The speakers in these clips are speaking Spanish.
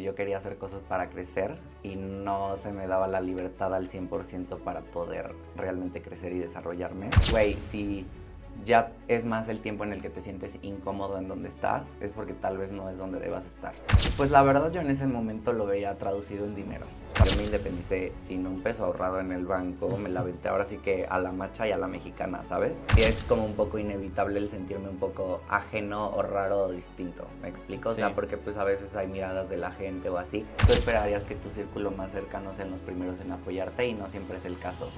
Yo quería hacer cosas para crecer y no se me daba la libertad al 100% para poder realmente crecer y desarrollarme. Güey, si ya es más el tiempo en el que te sientes incómodo en donde estás, es porque tal vez no es donde debas estar. Pues la verdad yo en ese momento lo veía traducido en dinero. Yo me independicé sin un peso ahorrado en el banco, me la aventé ahora sí que a la macha y a la mexicana, ¿sabes? Y es como un poco inevitable el sentirme un poco ajeno o raro o distinto, ¿me explico? Sí. O sea, porque pues a veces hay miradas de la gente o así. Tú esperarías que tu círculo más cercano sean los primeros en apoyarte y no siempre es el caso.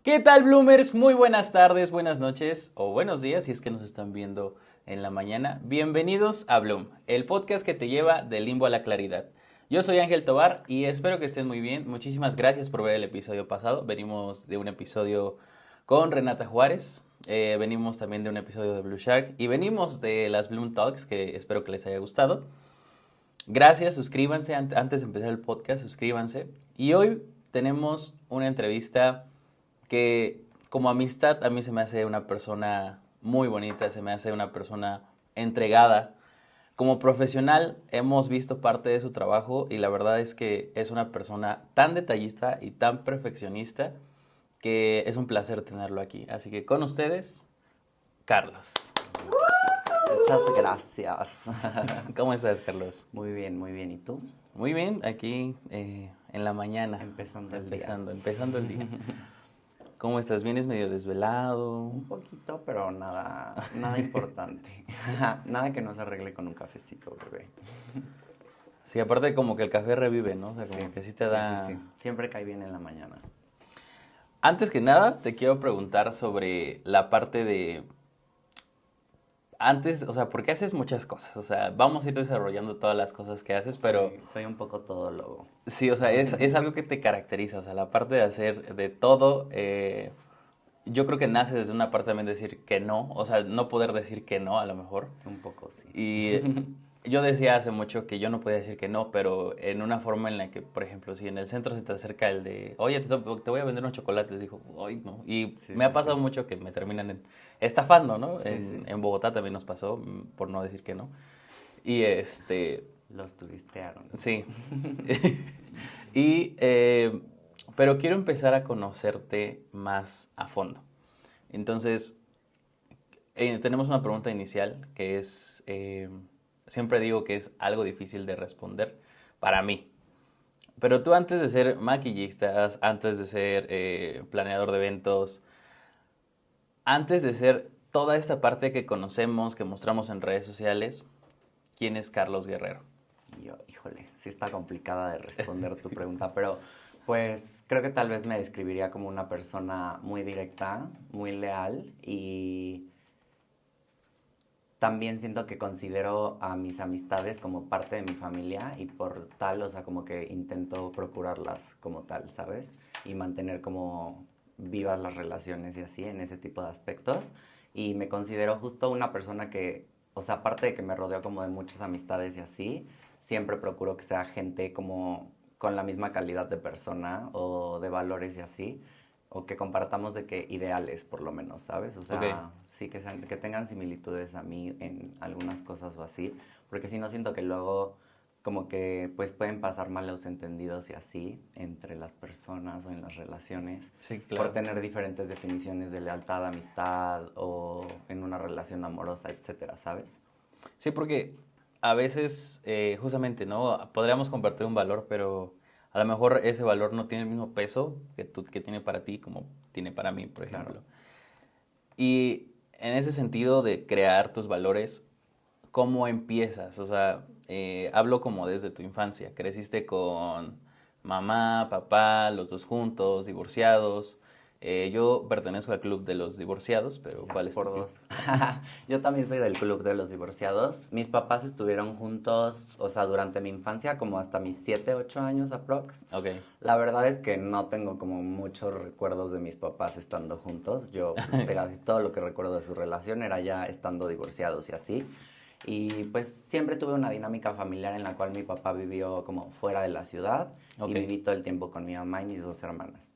¿Qué tal, Bloomers? Muy buenas tardes, buenas noches o buenos días si es que nos están viendo en la mañana. Bienvenidos a Bloom, el podcast que te lleva del limbo a la claridad. Yo soy Ángel Tobar y espero que estén muy bien. Muchísimas gracias por ver el episodio pasado. Venimos de un episodio con Renata Juárez, venimos también de un episodio de Blue Shark y venimos de las Bloom Talks, que espero que les haya gustado. Gracias, suscríbanse antes de empezar el podcast, suscríbanse. Y hoy tenemos una entrevista que como amistad a mí se me hace una persona muy bonita, se me hace una persona entregada. Como profesional hemos visto parte de su trabajo y la verdad es que es una persona tan detallista y tan perfeccionista que es un placer tenerlo aquí. Así que con ustedes, Carlos. Muchas gracias. ¿Cómo estás, Carlos? Muy bien, muy bien. ¿Y tú? Muy bien, aquí en la mañana. Empezando el día. ¿Cómo estás? ¿Vienes medio desvelado? Un poquito, pero nada importante. Nada que no se arregle con un cafecito, bebé. Sí, aparte como que el café revive, ¿no? O sea, como que sí te da... Sí. Siempre cae bien en la mañana. Antes que nada, te quiero preguntar sobre la parte de... Antes, o sea, porque haces muchas cosas, o sea, vamos a ir desarrollando todas las cosas que haces, pero... Sí, soy un poco todólogo. Sí, o sea, es algo que te caracteriza, o sea, la parte de hacer de todo, yo creo que nace desde una parte también de decir que no, o sea, no poder decir que no a lo mejor. Un poco, sí. Y yo decía hace mucho que yo no podía decir que no, pero en una forma en la que, por ejemplo, si en el centro se te acerca el de, oye, te voy a vender unos chocolates, dijo, ay, no. Y me ha pasado mucho que me terminan estafando, ¿no? En Bogotá también nos pasó, por no decir que no. Y Los turistearon. Sí. Pero quiero empezar a conocerte más a fondo. Entonces, tenemos una pregunta inicial que es, siempre digo que es algo difícil de responder para mí. Pero tú antes de ser maquillista, antes de ser planeador de eventos, antes de ser toda esta parte que conocemos, que mostramos en redes sociales, ¿quién es Carlos Guerrero? Híjole, sí está complicada de responder tu pregunta, pero pues creo que tal vez me describiría como una persona muy directa, muy leal y también siento que considero a mis amistades como parte de mi familia y por tal, o sea, como que intento procurarlas como tal, ¿sabes? Y mantener como vivas las relaciones y así en ese tipo de aspectos. Y me considero justo una persona que, o sea, aparte de que me rodeo como de muchas amistades y así, siempre procuro que sea gente como con la misma calidad de persona o de valores y así, o que compartamos de que ideales por lo menos, ¿sabes? O sea, okay. Sí, que tengan similitudes a mí en algunas cosas o así, porque si no siento que luego como que pues pueden pasar malos entendidos y así entre las personas o en las relaciones, sí, claro, por tener diferentes definiciones de lealtad, amistad o en una relación amorosa, etcétera, ¿sabes? Sí, porque a veces justamente, ¿no? Podríamos compartir un valor, pero a lo mejor ese valor no tiene el mismo peso que tiene para ti como tiene para mí, por ejemplo. Claro. Y en ese sentido de crear tus valores, ¿cómo empiezas? O sea, hablo como desde tu infancia. ¿Creciste con mamá, papá, los dos juntos, divorciados? Yo pertenezco al club de los divorciados, pero ¿cuál es tu club? Yo también soy del club de los divorciados. Mis papás estuvieron juntos, o sea, durante mi infancia, como hasta mis 7, 8 años aprox. Okay. La verdad es que no tengo como muchos recuerdos de mis papás estando juntos. Yo, casi todo lo que recuerdo de su relación era ya estando divorciados y así. Y pues siempre tuve una dinámica familiar en la cual mi papá vivió como fuera de la ciudad. Okay. Y viví todo el tiempo con mi mamá y mis 2 hermanas.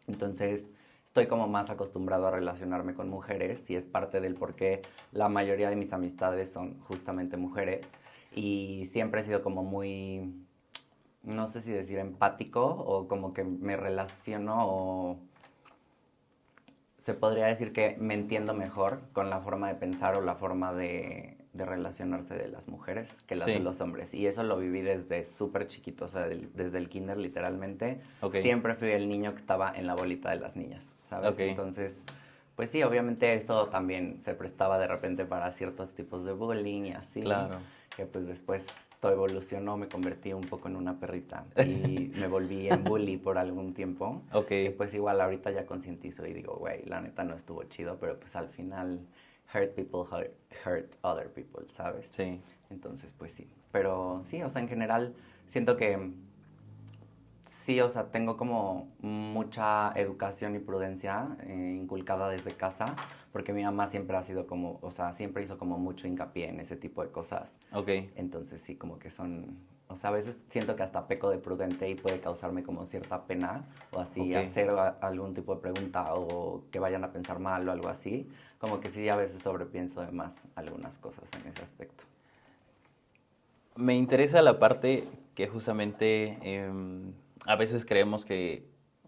Entonces estoy como más acostumbrado a relacionarme con mujeres y es parte del por qué la mayoría de mis amistades son justamente mujeres. y siempre he sido como muy, no sé si decir empático o como que me relaciono o se podría decir que me entiendo mejor con la forma de pensar o la forma de relacionarse de las mujeres que las de Sí, los hombres. Y eso lo viví desde súper chiquito, o sea, desde el kinder literalmente. ok, Siempre fui el niño que estaba en la bolita de las niñas, ¿sabes? ok, Entonces, pues sí, obviamente eso también se prestaba de repente para ciertos tipos de bullying y así, claro, que pues después todo evolucionó, me convertí un poco en una perrita y me volví en bully por algún tiempo, ok, que pues igual ahorita ya concientizo y digo, güey, la neta no estuvo chido, pero pues al final hurt people hurt other people, ¿sabes? sí, Entonces pues sí, pero sí, o sea, en general siento que sí, o sea, tengo como mucha educación y prudencia inculcada desde casa, porque mi mamá siempre ha sido como, o sea, siempre hizo como mucho hincapié en ese tipo de cosas. ok, Entonces sí, como que son, o sea, a veces siento que hasta peco de prudente y puede causarme como cierta pena o así ok. hacer algún tipo de pregunta o que vayan a pensar mal o algo así. Como que sí, a veces sobrepienso de más algunas cosas en ese aspecto. Me interesa la parte que justamente a veces creemos que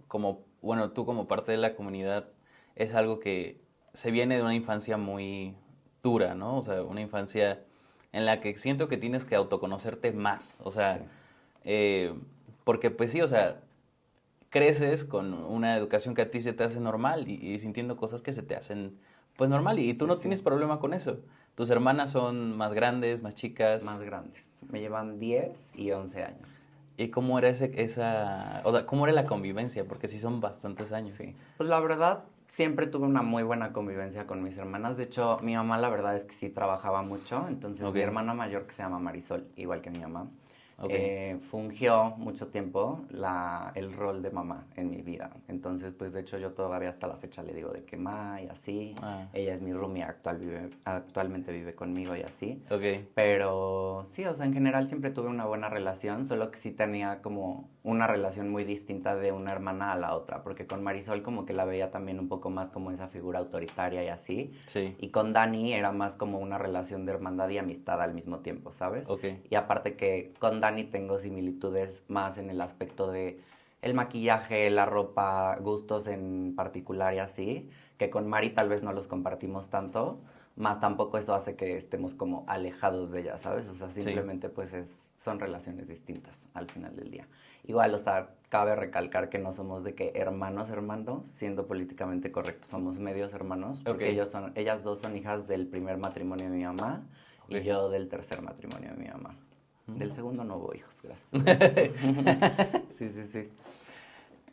como, bueno, tú como parte de la comunidad es algo que se viene de una infancia muy dura, ¿no? O sea, una infancia en la que siento que tienes que autoconocerte más, o Sí, sea, eh, porque pues sí, o sea, creces con una educación que a ti se te hace normal y sintiendo cosas que se te hacen pues normal y tú sí, no sí. tienes problema con eso. Tus hermanas son más grandes, más Más chicas. grandes. Me llevan 10 y 11 años. ¿Y cómo era o sea, cómo era la convivencia? Porque sí son bastantes años. Sí, pues la verdad siempre tuve una muy buena convivencia con mis hermanas. De hecho, mi mamá la verdad es que sí trabajaba mucho. Entonces Ok, mi hermana mayor, que se llama Marisol, igual que mi mamá, ok, fungió mucho tiempo el rol de mamá en mi vida. Entonces, pues de hecho yo todavía hasta la fecha le digo de que ma y así. ah, Ella es mi roomie actualmente vive conmigo y así. ok, Pero sí, o sea, en general siempre tuve una buena relación, solo que sí tenía como una relación muy distinta de una hermana a la otra, porque con Marisol como que la veía también un poco más como esa figura autoritaria y así, sí, y con Dani era más como una relación de hermandad y amistad al mismo tiempo, ¿sabes? ok, Y aparte que con Dani tengo similitudes más en el aspecto de el maquillaje, la ropa, gustos en particular y así, que con Mari tal vez no los compartimos tanto, más tampoco eso hace que estemos como alejados de ella, ¿sabes? O sea, sí, simplemente pues son relaciones distintas al final del día. Igual, o sea, cabe recalcar que no somos de que hermanos hermanos, siendo políticamente correctos, somos medios hermanos, ok, porque ellas dos son hijas del primer matrimonio de mi mamá ok. y yo del tercer matrimonio de mi mamá. Del segundo no hubo hijos, gracias a Dios. Sí, sí, sí.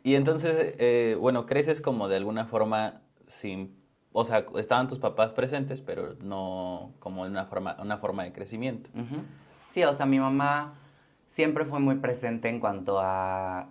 Y entonces, bueno, creces como de alguna forma sin, o sea, estaban tus papás presentes, pero no como en una forma de crecimiento. Ujú. Sí, o sea, mi mamá siempre fue muy presente en cuanto a,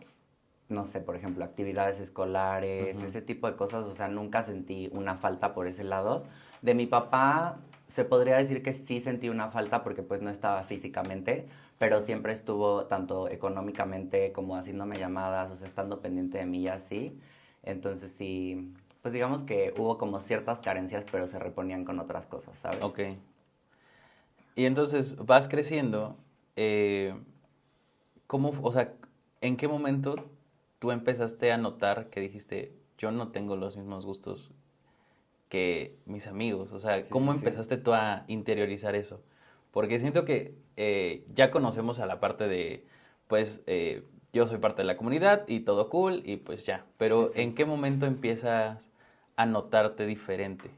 no sé, por ejemplo, actividades escolares, Ujú, ese tipo de cosas, o sea, nunca sentí una falta por ese lado. De mi papá se podría decir que sí sentí una falta porque pues no estaba físicamente, pero siempre estuvo tanto económicamente como haciéndome llamadas, o sea, estando pendiente de mí y así. Entonces sí, pues digamos que hubo como ciertas carencias, pero se reponían con otras cosas, ¿sabes? ok. Y entonces vas creciendo, ¿cómo, o sea, en qué momento tú empezaste a notar que dijiste, yo no tengo los mismos gustos que mis amigos? O sea, Sí, ¿cómo sí, sí. empezaste tú a interiorizar eso? Porque siento que ya conocemos a la parte de, pues, yo soy parte de la comunidad y todo cool y pues ya. Sí, Pero sí. ¿en qué momento empiezas a notarte diferente?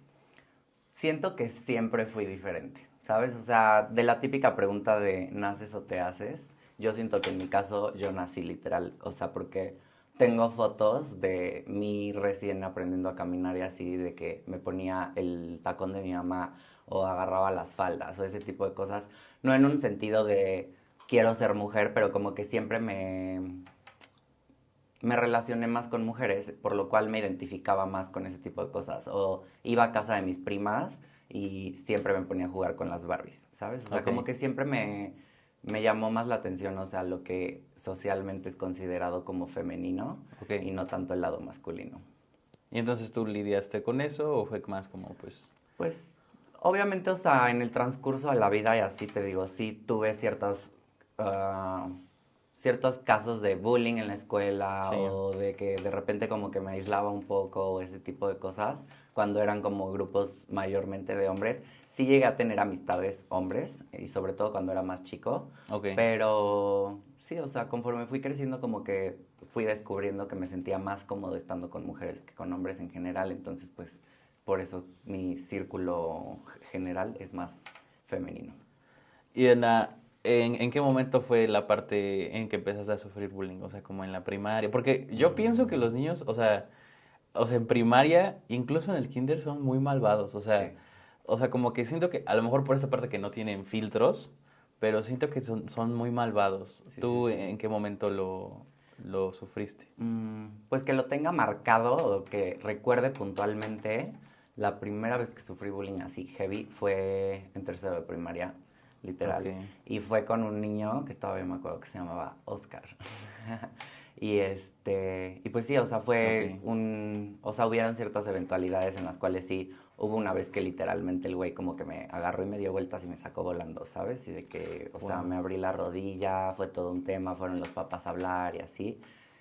Siento que siempre fui diferente, ¿sabes? O sea, de la típica pregunta de ¿naces o te haces? Yo siento que en mi caso yo nací literal, o sea, porque tengo fotos de mí recién aprendiendo a caminar y así, de que me ponía el tacón de mi mamá o agarraba las faldas o ese tipo de cosas. No en un sentido de quiero ser mujer, pero como que siempre me relacioné más con mujeres, por lo cual me identificaba más con ese tipo de cosas. O iba a casa de mis primas y siempre me ponía a jugar con las Barbies, ¿sabes? O sea, Ok, como que siempre me llamó más la atención, o sea, lo que socialmente es considerado como femenino ok. y no tanto el lado masculino. ¿Y entonces tú lidiaste con eso o fue más como, pues, Pues Obviamente, o sea, en el transcurso de la vida y así te digo, sí tuve ciertos casos de bullying en la escuela Sí, o de que de repente como que me aislaba un poco o ese tipo de cosas cuando eran como grupos mayormente de hombres. Sí llegué a tener amistades hombres y sobre todo cuando era más chico, ok. pero sí, o sea, conforme fui creciendo como que fui descubriendo que me sentía más cómodo estando con mujeres que con hombres en general, entonces pues por eso mi círculo general es más femenino. ¿Y en qué momento fue la parte en que empezaste a sufrir bullying? O sea, como en la primaria. Porque yo pienso que los niños, o sea, en primaria, incluso en el kinder, son muy malvados. Sí, O sea, como que siento que a lo mejor por esta parte que no tienen filtros, pero siento que son muy malvados. sí, sí, ¿Tú sí. en qué momento lo sufriste? Pues que lo tenga marcado o que recuerde puntualmente, la primera vez que sufrí bullying así heavy fue en tercero de primaria, Ok, literal. Y fue con un niño que todavía me acuerdo que se llamaba Oscar. Y pues sí, o sea, ok. o sea, hubieron ciertas eventualidades en las cuales sí, hubo una vez que literalmente el güey como que me agarró y me dio vueltas y me sacó volando, ¿sabes? Y de que, o sea, Wow. me abrí la rodilla, fue todo un tema, fueron los papás a hablar y así.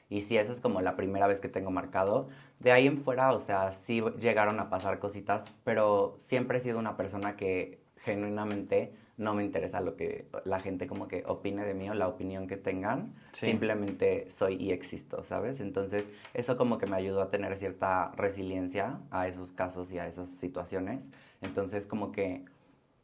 Y sí, esa es como la primera vez que tengo marcado. De ahí en fuera, o sea, sí llegaron a pasar cositas, pero siempre he sido una persona que genuinamente no me interesa lo que la gente como que opine de mí o la opinión que tengan. Sí, Simplemente soy y existo, ¿sabes? Entonces, eso como que me ayudó a tener cierta resiliencia a esos casos y a esas situaciones. Entonces, como que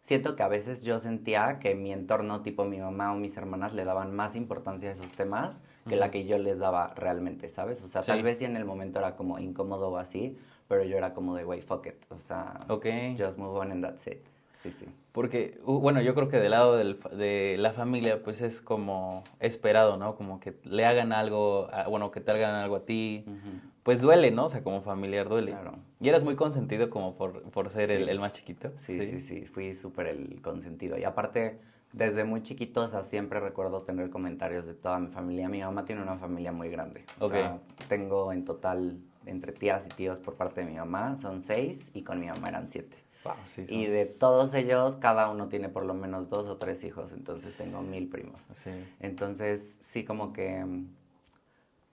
siento que a veces yo sentía que mi entorno, tipo mi mamá o mis hermanas, le daban más importancia a esos temas que la ujú, que yo les daba realmente, ¿sabes? O sea, tal sí, vez sí en el momento era como incómodo o así, pero yo era como de, wey, fuck it. O sea, ok. just move on and that's it. Sí, sí. Porque, bueno, yo creo que del lado de la familia, pues es como esperado, ¿no? Como que le hagan algo, bueno, que te hagan algo a ti, Ujú, pues duele, ¿no? O sea, como familiar duele. claro. ¿Y eras muy consentido como por ser el Sí. más chiquito? Sí, Sí. sí, sí, fui súper el consentido. Y aparte, desde muy chiquito, o sea, siempre recuerdo tener comentarios de toda mi familia. Mi mamá tiene una familia muy grande. O Ok. sea, tengo en total, entre tías y tíos por parte de mi mamá, son 6 y con mi mamá eran 7. Wow, sí, Y son. de todos ellos, cada uno tiene por lo menos 2 o 3 hijos, entonces tengo 1000 primos. Sí, Entonces, sí, como que,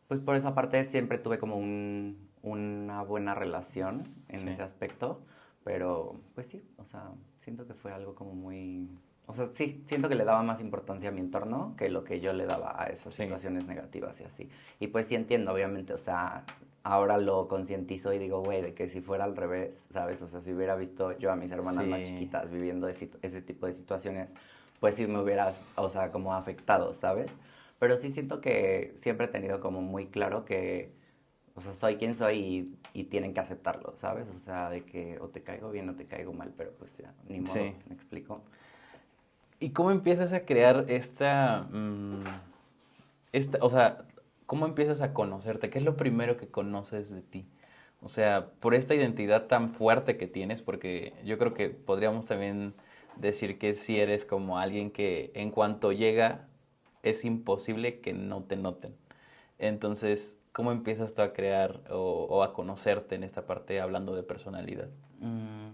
pues por esa parte siempre tuve como una buena relación en sí, ese aspecto, pero pues sí, o sea, siento que fue algo como muy... O sea, sí, siento que le daba más importancia a mi entorno que lo que yo le daba a esas sí, situaciones negativas y así. Y pues sí entiendo, obviamente, o sea, ahora lo concientizo y digo, güey, de que si fuera al revés, ¿sabes? O sea, si hubiera visto yo a mis hermanas más sí, chiquitas viviendo ese tipo de situaciones, pues sí me hubieras, o sea, como afectado, ¿sabes? Pero sí siento que siempre he tenido como muy claro que, o sea, soy quien soy y tienen que aceptarlo, ¿sabes? O sea, de que o te caigo bien o te caigo mal, pero pues ya, ni modo, sí. ¿me explico? ¿Y cómo empiezas a crear o sea, cómo empiezas a conocerte? ¿Qué es lo primero que conoces de ti? O sea, por esta identidad tan fuerte que tienes, porque yo creo que podríamos también decir que si eres como alguien que en cuanto llega es imposible que no te noten. Entonces, ¿cómo empiezas tú a crear o a conocerte en esta parte hablando de personalidad? Mm,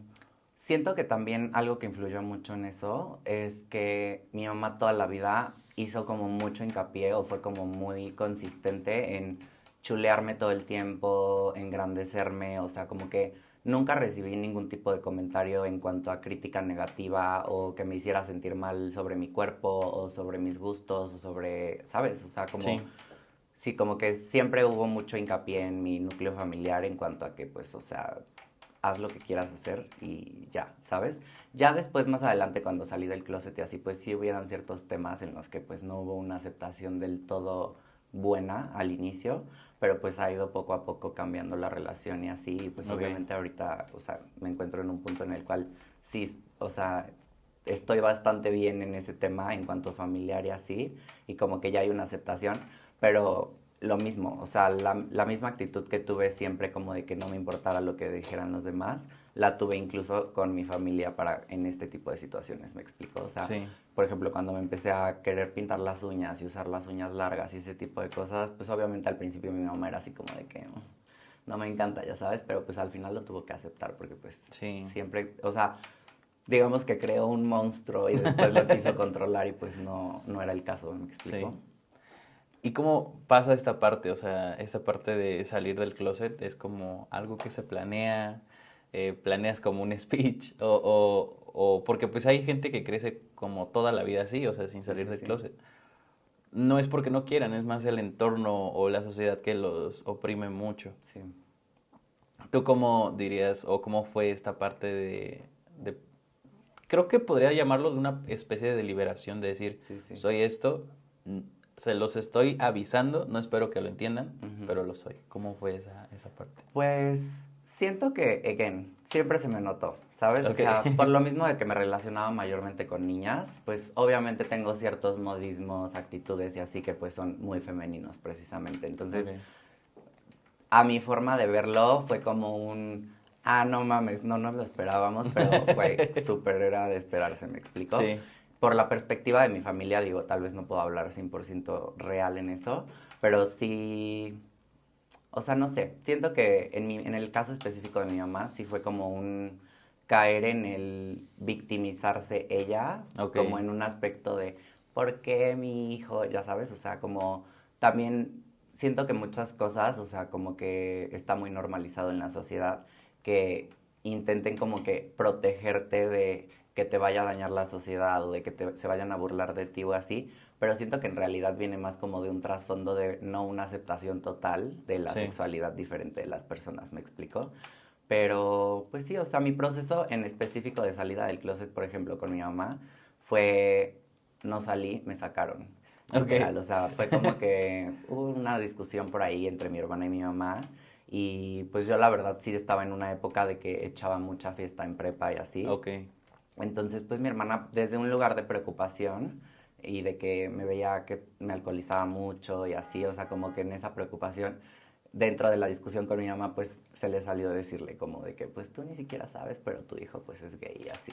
siento que también algo que influyó mucho en eso es que mi mamá toda la vida hizo como mucho hincapié o fue como muy consistente en chulearme todo el tiempo, engrandecerme, o sea, como que nunca recibí ningún tipo de comentario en cuanto a crítica negativa o que me hiciera sentir mal sobre mi cuerpo o sobre mis gustos o sobre, ¿sabes? O sea, Sí, como sí, como que siempre hubo mucho hincapié en mi núcleo familiar en cuanto a que, pues, o sea, haz lo que quieras hacer y ya, ¿sabes? Ya después, más adelante, cuando salí del closet y así, pues sí hubieran ciertos temas en los que pues no hubo una aceptación del todo buena al inicio, pero pues ha ido poco a poco cambiando la relación y así, y pues ok, obviamente ahorita, o sea, me encuentro en un punto en el cual sí, o sea, estoy bastante bien en ese tema en cuanto a familiar y así, y como que ya hay una aceptación, pero lo mismo, o sea, la misma actitud que tuve siempre como de que no me importara lo que dijeran los demás, la tuve incluso con mi familia para en este tipo de situaciones, ¿me explico? O sea, sí, por ejemplo, cuando me empecé a querer pintar las uñas y usar las uñas largas y ese tipo de cosas, pues obviamente al principio mi mamá era así como de que no me encanta, ya sabes, pero pues al final lo tuvo que aceptar porque pues sí, siempre, o sea, digamos que creó un monstruo y después lo quiso controlar y pues no era el caso, ¿me explico? Sí. ¿Y cómo pasa esta parte? O sea, esta parte de salir del closet es como algo que se planea, planeas como un speech o porque pues hay gente que crece como toda la vida así, o sea, sin salir del closet. No es porque no quieran, es más el entorno o la sociedad que los oprime mucho. Sí. ¿Tú cómo dirías o cómo fue esta parte de creo que podría llamarlo de una especie de liberación, de decir, soy esto, se los estoy avisando, no espero que lo entiendan, pero lo soy. ¿Cómo fue esa parte? Pues siento que, again, siempre se me notó, ¿sabes? Okay. O sea, por lo mismo de que me relacionaba mayormente con niñas, pues obviamente tengo ciertos modismos, actitudes y así que pues son muy femeninos precisamente. Entonces, a mi forma de verlo fue como un... no mames, no nos lo esperábamos, pero güey, súper era de esperarse, ¿me explico? Sí. Por la perspectiva de mi familia, digo, tal vez no puedo hablar 100% real en eso, pero sí, o sea, no sé, siento que en el caso específico de mi mamá, sí fue como un caer en el victimizarse ella, como en un aspecto de, ¿por qué mi hijo? Ya sabes, o sea, como también siento que muchas cosas, o sea, como que está muy normalizado en la sociedad, que intenten como que protegerte de que te vaya a dañar la sociedad o de que se vayan a burlar de ti o así, pero siento que en realidad viene más como de un trasfondo de no una aceptación total de la sexualidad diferente de las personas, ¿me explico? Pero, pues sí, o sea, mi proceso en específico de salida del closet, por ejemplo, con mi mamá, fue, no salí, me sacaron. Literal, o sea, fue como que hubo una discusión por ahí entre mi hermana y mi mamá, y pues yo la verdad sí estaba en una época de que echaba mucha fiesta en prepa y así. Entonces, pues mi hermana, desde un lugar de preocupación y de que me veía que me alcoholizaba mucho y así, o sea, como que en esa preocupación, dentro de la discusión con mi mamá, pues se le salió decirle como de que, pues tú ni siquiera sabes, pero tu hijo pues es gay y así.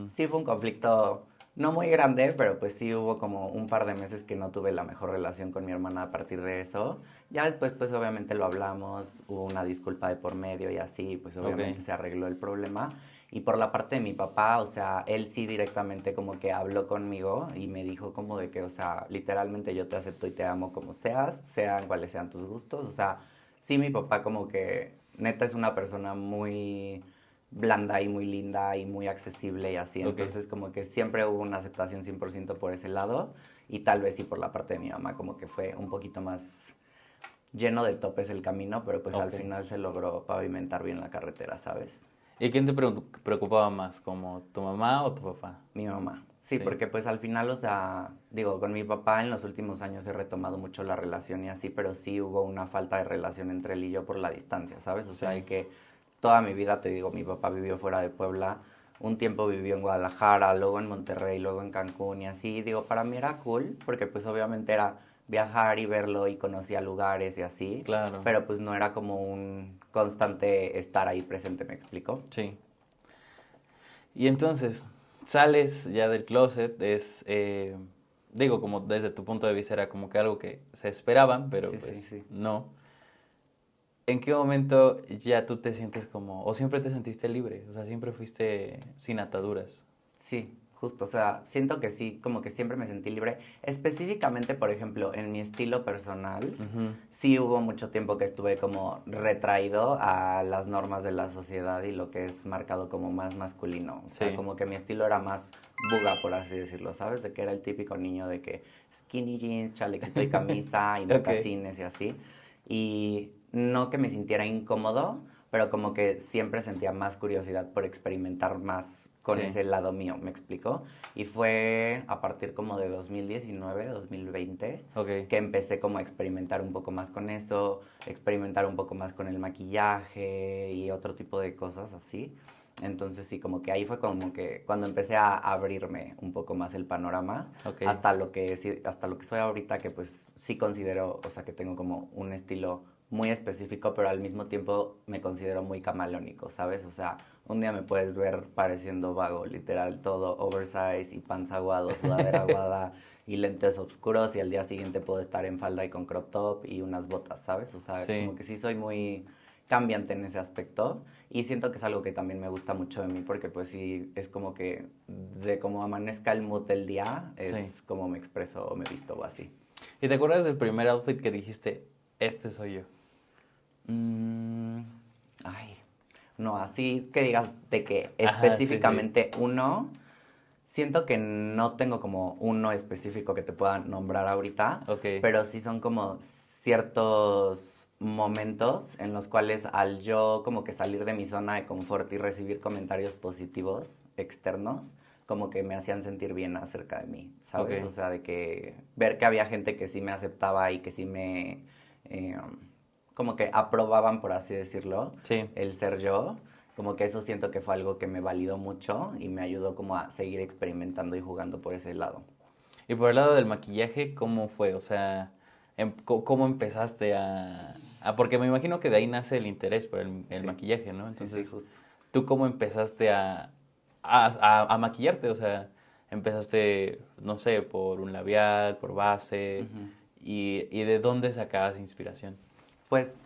Sí fue un conflicto no muy grande, pero pues sí hubo como un par de meses que no tuve la mejor relación con mi hermana a partir de eso. Ya después pues obviamente lo hablamos, hubo una disculpa de por medio y así, pues obviamente se arregló el problema. Y por la parte de mi papá, o sea, él sí directamente como que habló conmigo y me dijo como de que, o sea, literalmente yo te acepto y te amo como seas, sean cuales sean tus gustos. O sea, sí mi papá como que neta es una persona muy blanda y muy linda y muy accesible y así. Entonces como que siempre hubo una aceptación 100% por ese lado y tal vez sí por la parte de mi mamá como que fue un poquito más lleno de topes el camino, pero pues al final se logró pavimentar bien la carretera, ¿sabes? ¿Y quién te preocupaba más, como tu mamá o tu papá? Mi mamá. Sí, porque pues al final, o sea, digo, con mi papá en los últimos años he retomado mucho la relación y así, pero sí hubo una falta de relación entre él y yo por la distancia, ¿sabes? O sea, hay que toda mi vida, te digo, mi papá vivió fuera de Puebla, un tiempo vivió en Guadalajara, luego en Monterrey, luego en Cancún y así, digo, para mí era cool, porque pues obviamente era viajar y verlo y conocía lugares y así, Claro. pero pues no era como un constante estar ahí presente, ¿me explico? Sí. Y entonces, sales ya del closet, es, digo, como desde tu punto de vista era como que algo que se esperaban, pero pues no. ¿En qué momento ya tú te sientes como, o siempre te sentiste libre? O sea, siempre fuiste sin ataduras. Sí, justo, o sea, siento que sí, como que siempre me sentí libre. Específicamente, por ejemplo, en mi estilo personal, sí hubo mucho tiempo que estuve como retraído a las normas de la sociedad y lo que es marcado como más masculino. O sea, como que mi estilo era más buga, por así decirlo, ¿sabes? De que era el típico niño de que skinny jeans, chalequito y camisa y mocasines y así. Y no que me sintiera incómodo, pero como que siempre sentía más curiosidad por experimentar más con ese lado mío, ¿me explico? Y fue a partir como de 2019, 2020, que empecé como a experimentar un poco más con eso, experimentar un poco más con el maquillaje y otro tipo de cosas así. Entonces sí, como que ahí fue como que cuando empecé a abrirme un poco más el panorama, hasta lo que soy ahorita, que pues sí considero, o sea, que tengo como un estilo muy específico, pero al mismo tiempo me considero muy camaleónico, ¿sabes? O sea, un día me puedes ver pareciendo vago, literal, todo oversize y panza aguado, sudadera aguada y lentes oscuros, y al día siguiente puedo estar en falda y con crop top y unas botas, ¿sabes? O sea, como que sí soy muy cambiante en ese aspecto, Y siento que es algo que también me gusta mucho de mí porque pues sí, es como que de cómo amanezca el mood del día, es Sí. como me expreso o me visto o así. ¿Y te acuerdas del primer outfit que dijiste, este soy yo? Mm, ay, no, así que digas de que Ajá, sí, sí. específicamente uno, siento que no tengo como uno específico que te pueda nombrar ahorita, Ok, pero sí son como ciertos momentos en los cuales al yo como que salir de mi zona de confort y recibir comentarios positivos externos, como que me hacían sentir bien acerca de mí, ¿sabes? O ok. sea, de que ver que había gente que sí me aceptaba y que sí me, eh, como que aprobaban, por así decirlo, Sí. el ser yo, como que eso siento que fue algo que me validó mucho y me ayudó como a seguir experimentando y jugando por ese lado. Y por el lado del maquillaje, ¿cómo fue? O sea, ¿cómo empezaste porque me imagino que de ahí nace el interés por el Sí, maquillaje, ¿no? sí, sí, Entonces, justo. ¿tú cómo empezaste a maquillarte? O sea, empezaste, no sé, por un labial, por base, Ujú. y ¿de dónde sacabas inspiración? Pues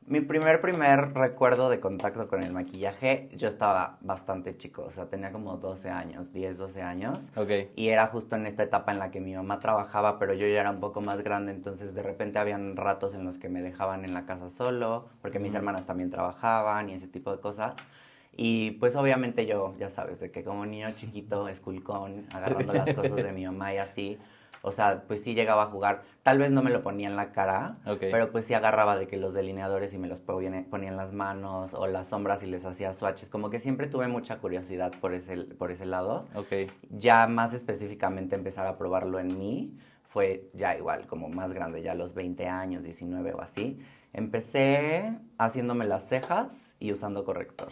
mi primer recuerdo de contacto con el maquillaje, yo estaba bastante chico, o sea, tenía como 12 años, 10 12 años, Ok. y era justo en esta etapa en la que mi mamá trabajaba, pero yo ya era un poco más grande, entonces de repente habían ratos en los que me dejaban en la casa solo, porque mis Ujú. hermanas también trabajaban y ese tipo de cosas. Y pues obviamente yo, ya sabes, de que como niño chiquito, esculcón, agarrando las cosas de mi mamá y así, o sea, pues sí llegaba a jugar. Tal vez no me lo ponía en la cara, Ok, pero pues sí agarraba de que los delineadores y me los ponía en las manos o las sombras y les hacía swatches. Como que siempre tuve mucha curiosidad por ese lado. ok, Ya más específicamente empezar a probarlo en mí fue ya igual, como más grande, ya a los 20 años, 19 o así. Empecé haciéndome las cejas y usando corrector.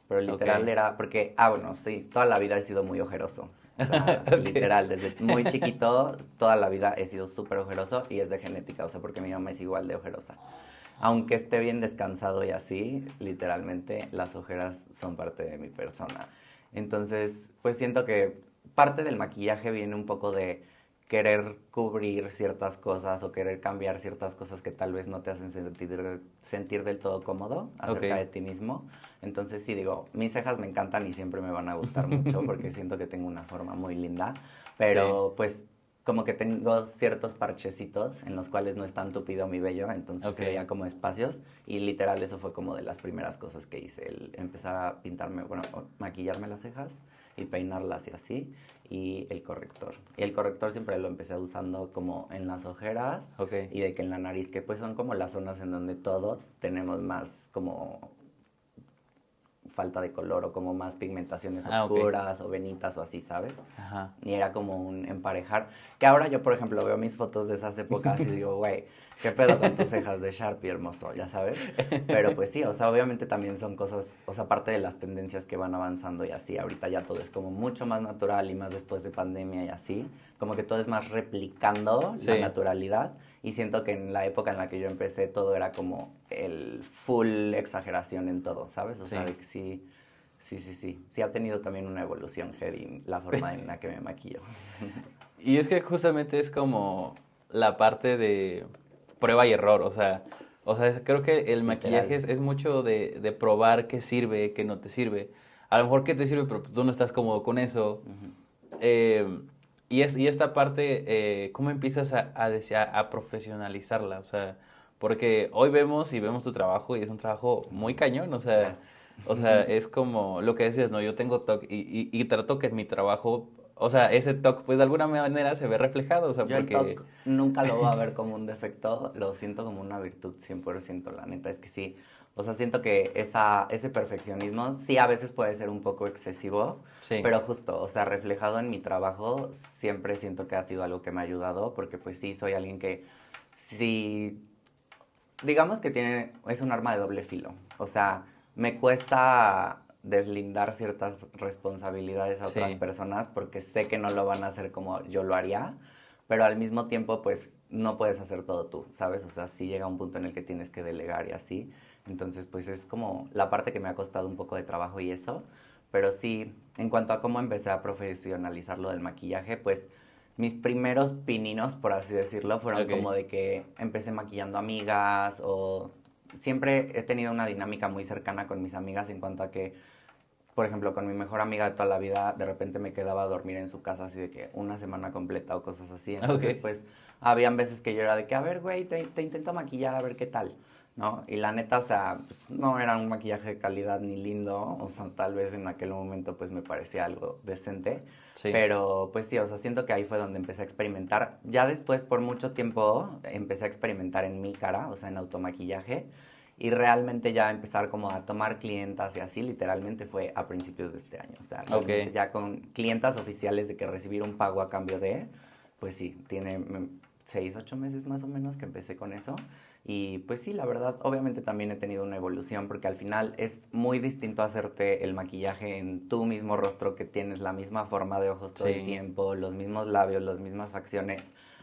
Pero ok. literal era porque, bueno, sí, toda la vida he sido muy ojeroso. O sea, Ok. literal, desde muy chiquito, toda la vida he sido súper ojeroso y es de genética, o sea, porque mi mamá es igual de ojerosa. Aunque esté bien descansado y así, literalmente las ojeras son parte de mi persona. Entonces, pues siento que parte del maquillaje viene un poco de querer cubrir ciertas cosas o querer cambiar ciertas cosas que tal vez no te hacen sentir del todo cómodo acerca Ok. de ti mismo. Entonces sí digo, mis cejas me encantan y siempre me van a gustar mucho porque siento que tengo una forma muy linda, Sí, pero pues como que tengo ciertos parchecitos en los cuales no es tan tupido mi vello, entonces ok. se veía como espacios y literal eso fue como de las primeras cosas que hice, el empezar a pintarme, bueno, maquillarme las cejas y peinarlas y así, y el corrector. Y el corrector siempre lo empecé usando como en las ojeras Ok. y de que en la nariz, que pues son como las zonas en donde todos tenemos más como falta de color o como más pigmentaciones Ah, ok. oscuras o venitas o así, ¿sabes? Ajá. Y era como un emparejar. Que ahora yo, por ejemplo, veo mis fotos de esas épocas y digo, güey, ¿qué pedo con tus cejas de Sharpie, hermoso? Ya sabes. Pero pues sí, o sea, obviamente también son cosas, o sea, parte de las tendencias que van avanzando y así. Ahorita ya todo es como mucho más natural y más después de pandemia y así. Como que todo es más replicando la Sí, naturalidad. Y siento que en la época en la que yo empecé todo era como el full exageración en todo, ¿sabes? O sea, sí. de que sí, sí, sí, sí. Sí ha tenido también una evolución heavy la forma en la que me maquillo. Y es que justamente es como la parte de prueba y error, o sea, creo que el maquillaje Literal. es mucho de probar qué sirve, qué no te sirve. A lo mejor qué te sirve, pero tú no estás cómodo con eso. Ujú. Y esta parte, ¿cómo empiezas a profesionalizarla? O sea, porque hoy vemos y vemos tu trabajo y es un trabajo muy cañón, o sea, Gracias. o sea, es como lo que decías, ¿no? Yo tengo TOC y trato que en mi trabajo, o sea, ese TOC, pues de alguna manera se ve reflejado, o sea, Yo el porque, TOC nunca lo voy a ver como un defecto, lo siento como una virtud 100%, la neta es que sí. O sea, siento que ese perfeccionismo sí a veces puede ser un poco excesivo, sí, pero justo, o sea, reflejado en mi trabajo, siempre siento que ha sido algo que me ha ayudado, porque pues sí, soy alguien que sí, digamos que es un arma de doble filo. O sea, me cuesta deslindar ciertas responsabilidades a otras sí, personas porque sé que no lo van a hacer como yo lo haría, pero al mismo tiempo pues no puedes hacer todo tú, ¿sabes? O sea, sí llega un punto en el que tienes que delegar y así. Entonces pues es como la parte que me ha costado un poco de trabajo y eso. Pero sí, en cuanto a cómo empecé a profesionalizar lo del maquillaje, pues mis primeros pininos, por así decirlo, fueron ok, como de que empecé maquillando amigas o siempre he tenido una dinámica muy cercana con mis amigas en cuanto a que, por ejemplo, con mi mejor amiga de toda la vida, de repente me quedaba a dormir en su casa así de que una semana completa o cosas así. Entonces, pues, habían veces que yo era de que, a ver, güey, te intento maquillar, a ver qué tal, ¿no? Y la neta, o sea, pues, no era un maquillaje de calidad ni lindo, o sea, tal vez en aquel momento, pues, me parecía algo decente. Sí. Pero, pues sí, o sea, siento que ahí fue donde empecé a experimentar. Ya después, por mucho tiempo, empecé a experimentar en mi cara, o sea, en automaquillaje. Y realmente ya empezar como a tomar clientas y así, literalmente fue a principios de este año. O sea, realmente ya con clientas oficiales de que recibir un pago a cambio de, pues sí, tiene 6, 8 meses más o menos que empecé con eso. Y pues sí, la verdad, obviamente también he tenido una evolución porque al final es muy distinto hacerte el maquillaje en tu mismo rostro, que tienes la misma forma de ojos todo el tiempo, los mismos labios, las mismas facciones,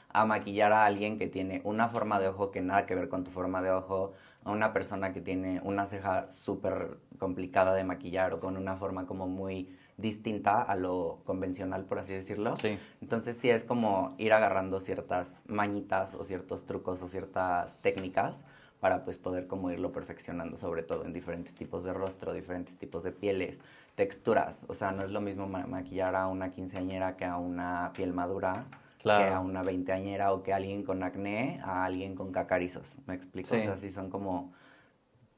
a maquillar a alguien que tiene una forma de ojo que nada que ver con tu forma de ojo, a una persona que tiene una ceja súper complicada de maquillar o con una forma como muy distinta a lo convencional, por así decirlo. Sí. Entonces sí es como ir agarrando ciertas mañitas o ciertos trucos o ciertas técnicas para pues poder como irlo perfeccionando, sobre todo en diferentes tipos de rostro, diferentes tipos de pieles, texturas. O sea, no es lo mismo maquillar a una quinceañera que a una piel madura, que a una veinteañera o que a alguien con acné, a alguien con cacarizos. ¿Me explico? Sí. O sea, sí son como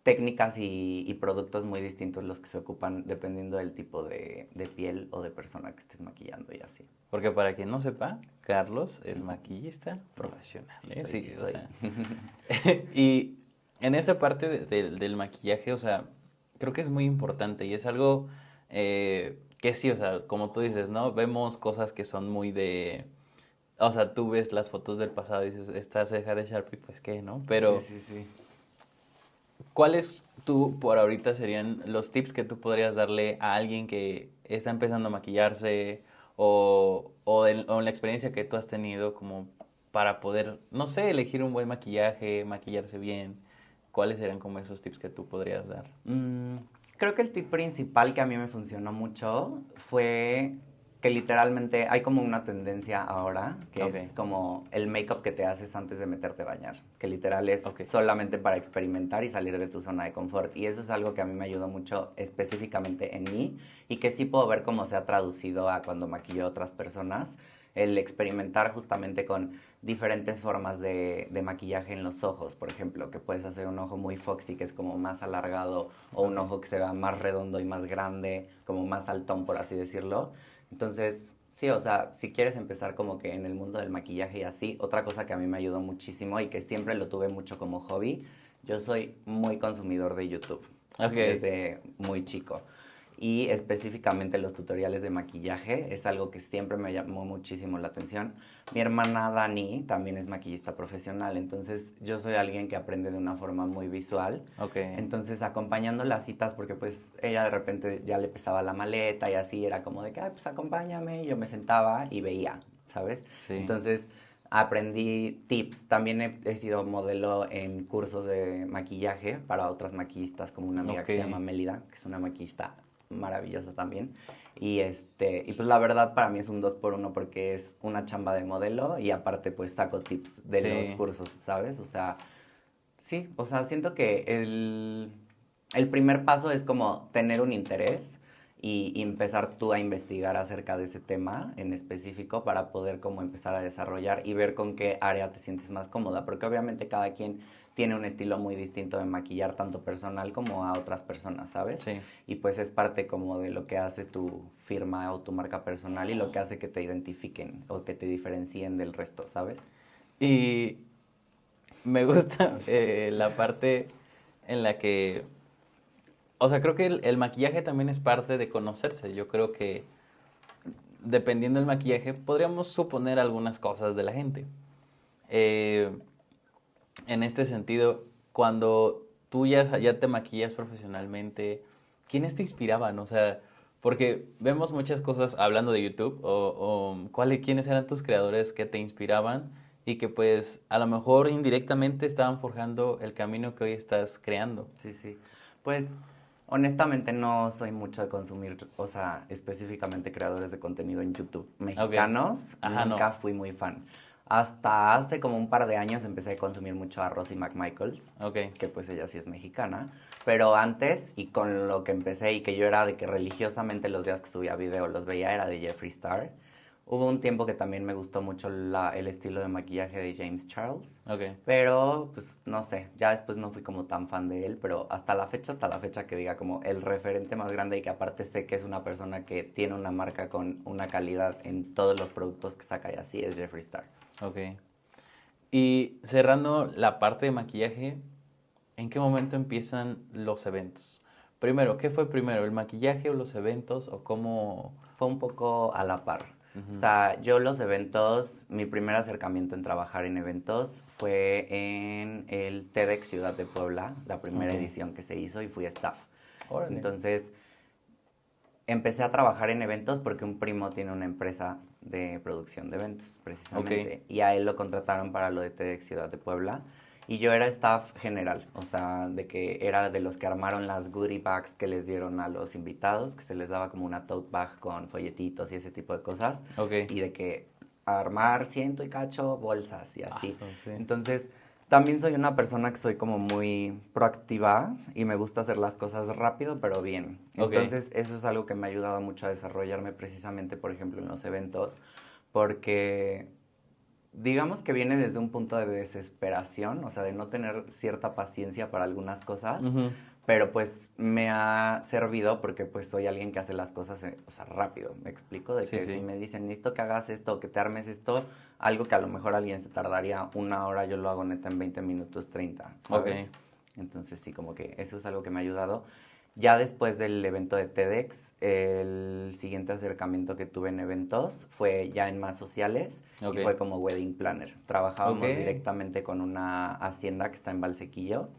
técnicas y productos muy distintos los que se ocupan dependiendo del tipo de piel o de persona que estés maquillando y así. Porque para quien no sepa, Carlos es maquillista profesional. Sí, O soy. sea. Y en esta parte del maquillaje, o sea, creo que es muy importante y es algo que sí, o sea, como tú dices, ¿no? Vemos cosas que son muy de... O sea, tú ves las fotos del pasado y dices, esta ceja de Sharpie, pues qué, ¿no? Pero, Sí. ¿cuáles tú por ahorita serían los tips que tú podrías darle a alguien que está empezando a maquillarse o la experiencia que tú has tenido como para poder, no sé, elegir un buen maquillaje, maquillarse bien? ¿Cuáles serían como esos tips que tú podrías dar? Creo que el tip principal que a mí me funcionó mucho fue que literalmente hay como una tendencia ahora, que es como el make-up que te haces antes de meterte a bañar, que literal es solamente para experimentar y salir de tu zona de confort. Y eso es algo que a mí me ayudó mucho específicamente en mí y que sí puedo ver cómo se ha traducido a cuando maquillo a otras personas, el experimentar justamente con diferentes formas de maquillaje en los ojos, por ejemplo, que puedes hacer un ojo muy foxy, que es como más alargado, o un ojo que se vea más redondo y más grande, como más altón, por así decirlo. Entonces, sí, o sea, si quieres empezar como que en el mundo del maquillaje y así, otra cosa que a mí me ayudó muchísimo y que siempre lo tuve mucho como hobby, yo soy muy consumidor de YouTube, desde muy chico. Y específicamente los tutoriales de maquillaje es algo que siempre me llamó muchísimo la atención. Mi hermana Dani también es maquillista profesional, entonces yo soy alguien que aprende de una forma muy visual. Entonces acompañando las citas, porque pues ella de repente ya le pesaba la maleta y así, era como de que, ay, pues acompáñame, y yo me sentaba y veía, ¿sabes? Sí. Entonces aprendí tips. También he sido modelo en cursos de maquillaje para otras maquillistas, como una amiga que se llama Mélida, que es una maquillista maravillosa también. Y pues la verdad para mí es un 2x1 porque es una chamba de modelo y aparte pues saco tips de los cursos, ¿sabes? O sea, sí, o sea, siento que el primer paso es como tener un interés y empezar tú a investigar acerca de ese tema en específico para poder como empezar a desarrollar y ver con qué área te sientes más cómoda, porque obviamente cada quien tiene un estilo muy distinto de maquillar, tanto personal como a otras personas, ¿sabes? Sí. Y pues es parte como de lo que hace tu firma o tu marca personal y lo que hace que te identifiquen o que te diferencien del resto, ¿sabes? Y me gusta la parte en la que, o sea, creo que el maquillaje también es parte de conocerse. Yo creo que dependiendo del maquillaje podríamos suponer algunas cosas de la gente. En este sentido, cuando tú ya te maquillas profesionalmente, ¿quiénes te inspiraban? O sea, porque vemos muchas cosas hablando de YouTube, quiénes eran tus creadores que te inspiraban y que pues a lo mejor indirectamente estaban forjando el camino que hoy estás creando. Sí. Pues honestamente no soy mucho de consumir, o sea, específicamente creadores de contenido en YouTube mexicanos. Nunca fui muy fan. Hasta hace como un par de años empecé a consumir mucho a Rosie McMichaels, Ok. que pues ella sí es mexicana. Pero antes, y con lo que empecé, y que yo era de que religiosamente los días que subía video los veía, era de Jeffree Star. Hubo un tiempo que también me gustó mucho el estilo de maquillaje de James Charles. Ok. Pero, pues, no sé, ya después no fui como tan fan de él, pero hasta la fecha que diga como el referente más grande y que aparte sé que es una persona que tiene una marca con una calidad en todos los productos que saca y así, es Jeffree Star. Ok. Y cerrando la parte de maquillaje, ¿en qué momento empiezan los eventos? Primero, ¿qué fue primero, el maquillaje o los eventos o cómo? Fue un poco a la par. O Ujú. sea, yo los eventos, mi primer acercamiento en trabajar en eventos fue en el TEDx Ciudad de Puebla, la primera Ok. edición que se hizo y fui staff. Órale. Entonces, empecé a trabajar en eventos porque un primo tiene una empresa de producción de eventos, precisamente. Y a él lo contrataron para lo de TEDx Ciudad de Puebla. Y yo era staff general, o sea, de que era de los que armaron las goodie bags que les dieron a los invitados, que se les daba como una tote bag con folletitos y ese tipo de cosas. Ok. Y de que armar ciento y cacho bolsas y Ah, así. sí. Entonces, también soy una persona que soy como muy proactiva y me gusta hacer las cosas rápido, pero bien. Ok. Entonces, eso es algo que me ha ayudado mucho a desarrollarme precisamente, por ejemplo, en los eventos, porque digamos que viene desde un punto de desesperación, o sea, de no tener cierta paciencia para algunas cosas, Ujú. pero pues me ha servido porque pues soy alguien que hace las cosas, o sea, rápido, me explico, de Sí, que si sí. me dicen, necesito que hagas esto, que te armes esto, algo que a lo mejor alguien se tardaría una hora, yo lo hago neta en 20 minutos 30, ¿sabes? Ok. Entonces sí, como que eso es algo que me ha ayudado. Ya después del evento de TEDx, el siguiente acercamiento que tuve en eventos fue ya en más sociales y Ok. fue como wedding planner. Trabajábamos Ok. directamente con una hacienda que está en Valsequillo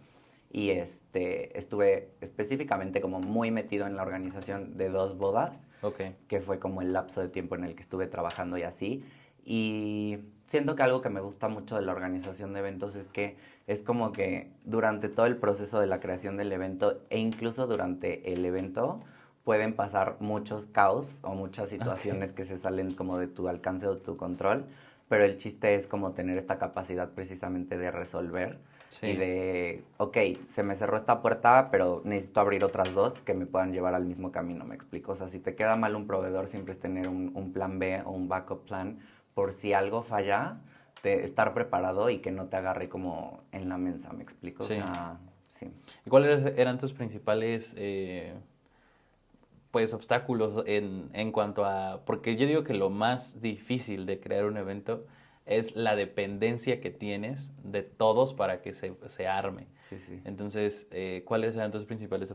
y estuve específicamente como muy metido en la organización de 2 bodas, Ok. que fue como el lapso de tiempo en el que estuve trabajando y así. Y siento que algo que me gusta mucho de la organización de eventos es que es como que durante todo el proceso de la creación del evento e incluso durante el evento pueden pasar muchos caos o muchas Ok. situaciones que se salen como de tu alcance o tu control, pero el chiste es como tener esta capacidad precisamente de resolver y Sí. de, ok, se me cerró esta puerta, pero necesito abrir otras dos que me puedan llevar al mismo camino, me explico. O sea, si te queda mal un proveedor, siempre es tener un plan B o un backup plan por si algo falla, de estar preparado y que no te agarre como en la mensa, me explico. O Sí. sea, sí. ¿Y cuáles eran tus principales pues obstáculos en cuanto a, porque yo digo que lo más difícil de crear un evento es la dependencia que tienes de todos para que se arme. Sí, sí, Entonces, ¿cuáles eran tus principales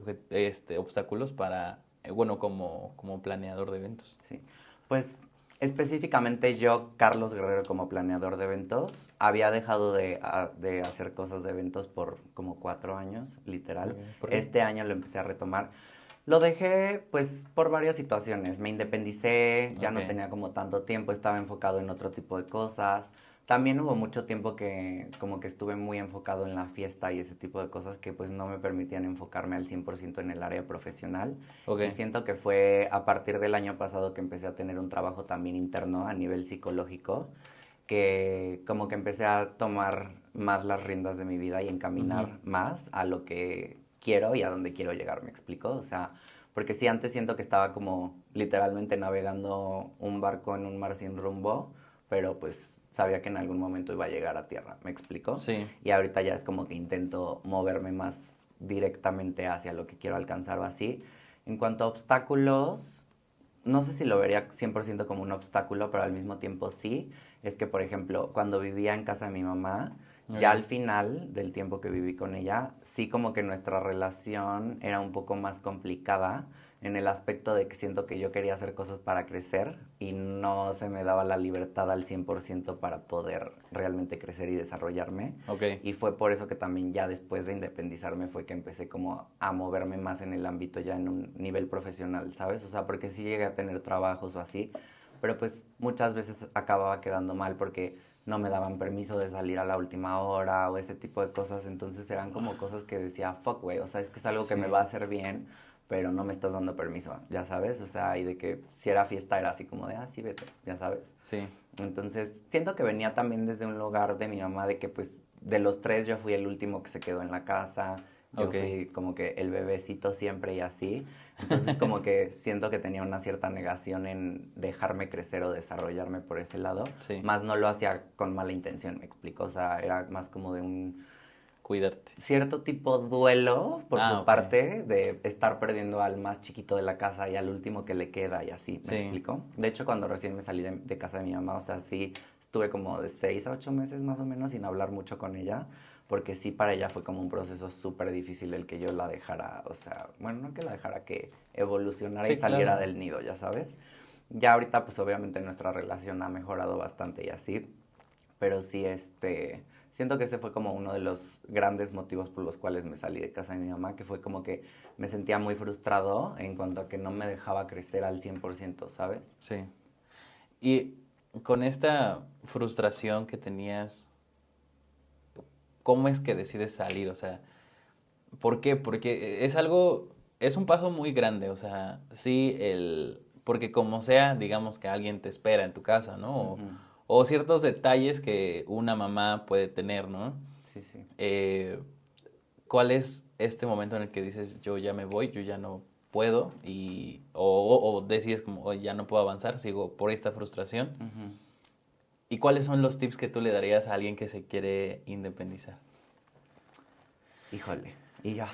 obstáculos para, bueno, como planeador de eventos? sí. Pues específicamente yo, Carlos Guerrero, como planeador de eventos, había dejado de hacer cosas de eventos por como 4 años, literal. Ok, ¿por qué? Este año lo empecé a retomar. Lo dejé pues por varias situaciones. Me independicé, ya Ok, no tenía como tanto tiempo, estaba enfocado en otro tipo de cosas. También hubo mucho tiempo que como que estuve muy enfocado en la fiesta y ese tipo de cosas que pues no me permitían enfocarme al 100% en el área profesional. ok, Y siento que fue a partir del año pasado que empecé a tener un trabajo también interno a nivel psicológico, que como que empecé a tomar más las riendas de mi vida y ujú, encaminar más a lo que quiero y a dónde quiero llegar, ¿me explico? O sea, porque sí, antes siento que estaba como literalmente navegando un barco en un mar sin rumbo, pero pues sabía que en algún momento iba a llegar a tierra, ¿me explico? sí, Y ahorita ya es como que intento moverme más directamente hacia lo que quiero alcanzar o así. En cuanto a obstáculos, no sé si lo vería 100% como un obstáculo, pero al mismo tiempo sí. Es que, por ejemplo, cuando vivía en casa de mi mamá, ya al ok, final del tiempo que viví con ella, sí como que nuestra relación era un poco más complicada en el aspecto de que siento que yo quería hacer cosas para crecer y no se me daba la libertad al 100% para poder realmente crecer y desarrollarme. ok, Y fue por eso que también ya después de independizarme fue que empecé como a moverme más en el ámbito ya en un nivel profesional, ¿sabes? O sea, porque sí llegué a tener trabajos o así, pero pues muchas veces acababa quedando mal porque no me daban permiso de salir a la última hora o ese tipo de cosas, entonces eran como cosas que decía, fuck, güey, o sea, es que es algo que me va a sí, hacer bien, pero no me estás dando permiso, ya sabes, o sea, y de que si era fiesta era así como de, sí, vete, ya sabes. Sí. Entonces, siento que venía también desde un lugar de mi mamá, de que pues de los tres yo fui el último que se quedó en la casa, yo fui como que el bebecito siempre y así, entonces como que siento que tenía una cierta negación en dejarme crecer o desarrollarme por ese lado, Sí. más no lo hacía con mala intención, me explico, o sea, era más como de un Cuidarte. cierto tipo duelo por su Ok. parte de estar perdiendo al más chiquito de la casa y al último que le queda y así, ¿me Sí. explico? De hecho, cuando recién me salí de casa de mi mamá, o sea, sí estuve como de 6 a 8 meses más o menos sin hablar mucho con ella, porque sí para ella fue como un proceso súper difícil el que yo la dejara, o sea, bueno, no que la dejara, que evolucionara y Sí, saliera claro. del nido, ya sabes. Ya ahorita pues obviamente nuestra relación ha mejorado bastante y así, pero sí, siento que ese fue como uno de los grandes motivos por los cuales me salí de casa de mi mamá, que fue como que me sentía muy frustrado en cuanto a que no me dejaba crecer al 100%, ¿sabes? Sí. Y con esta frustración que tenías, ¿cómo es que decides salir? O sea, ¿por qué? Porque es algo, es un paso muy grande, o sea, sí, porque como sea, digamos que alguien te espera en tu casa, ¿no? Ujú. O ciertos detalles que una mamá puede tener, ¿no? Sí, sí. Eh, ¿Cuál es este momento en el que dices, yo ya me voy, yo ya no puedo, o decides como, "Oye, ya no puedo avanzar, sigo por esta frustración"? Ujú. ¿Y cuáles son los tips que tú le darías a alguien que se quiere independizar? Híjole, y yo,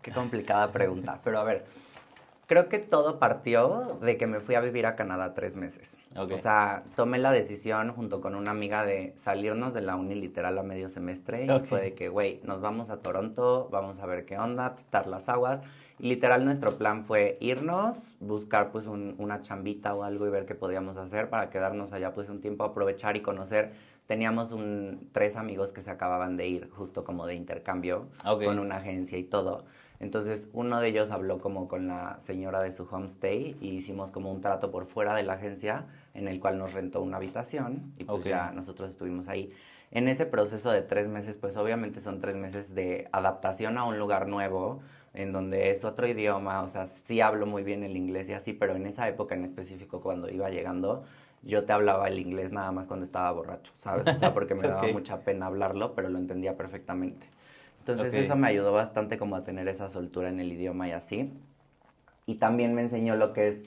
qué complicada pregunta, pero a ver, creo que todo partió de que me fui a vivir a Canadá 3 meses. Ok. O sea, tomé la decisión junto con una amiga de salirnos de la uni literal a medio semestre y Ok. fue de que, güey, nos vamos a Toronto, vamos a ver qué onda, testar las aguas. Y literal nuestro plan fue irnos, buscar pues una chambita o algo y ver qué podíamos hacer para quedarnos allá pues un tiempo, aprovechar y conocer. Teníamos 3 amigos que se acababan de ir justo como de intercambio Ok. con una agencia y todo. Entonces uno de ellos habló como con la señora de su homestay y hicimos como un trato por fuera de la agencia en el cual nos rentó una habitación y pues Ok. ya nosotros estuvimos ahí. En ese proceso de 3 meses, pues obviamente son 3 meses de adaptación a un lugar nuevo, en donde es otro idioma, o sea, sí hablo muy bien el inglés y así, pero en esa época en específico cuando iba llegando, yo te hablaba el inglés nada más cuando estaba borracho, ¿sabes? O sea, porque me daba Ok. mucha pena hablarlo, pero lo entendía perfectamente. Entonces eso Ok. me ayudó bastante como a tener esa soltura en el idioma y así. Y también me enseñó lo que es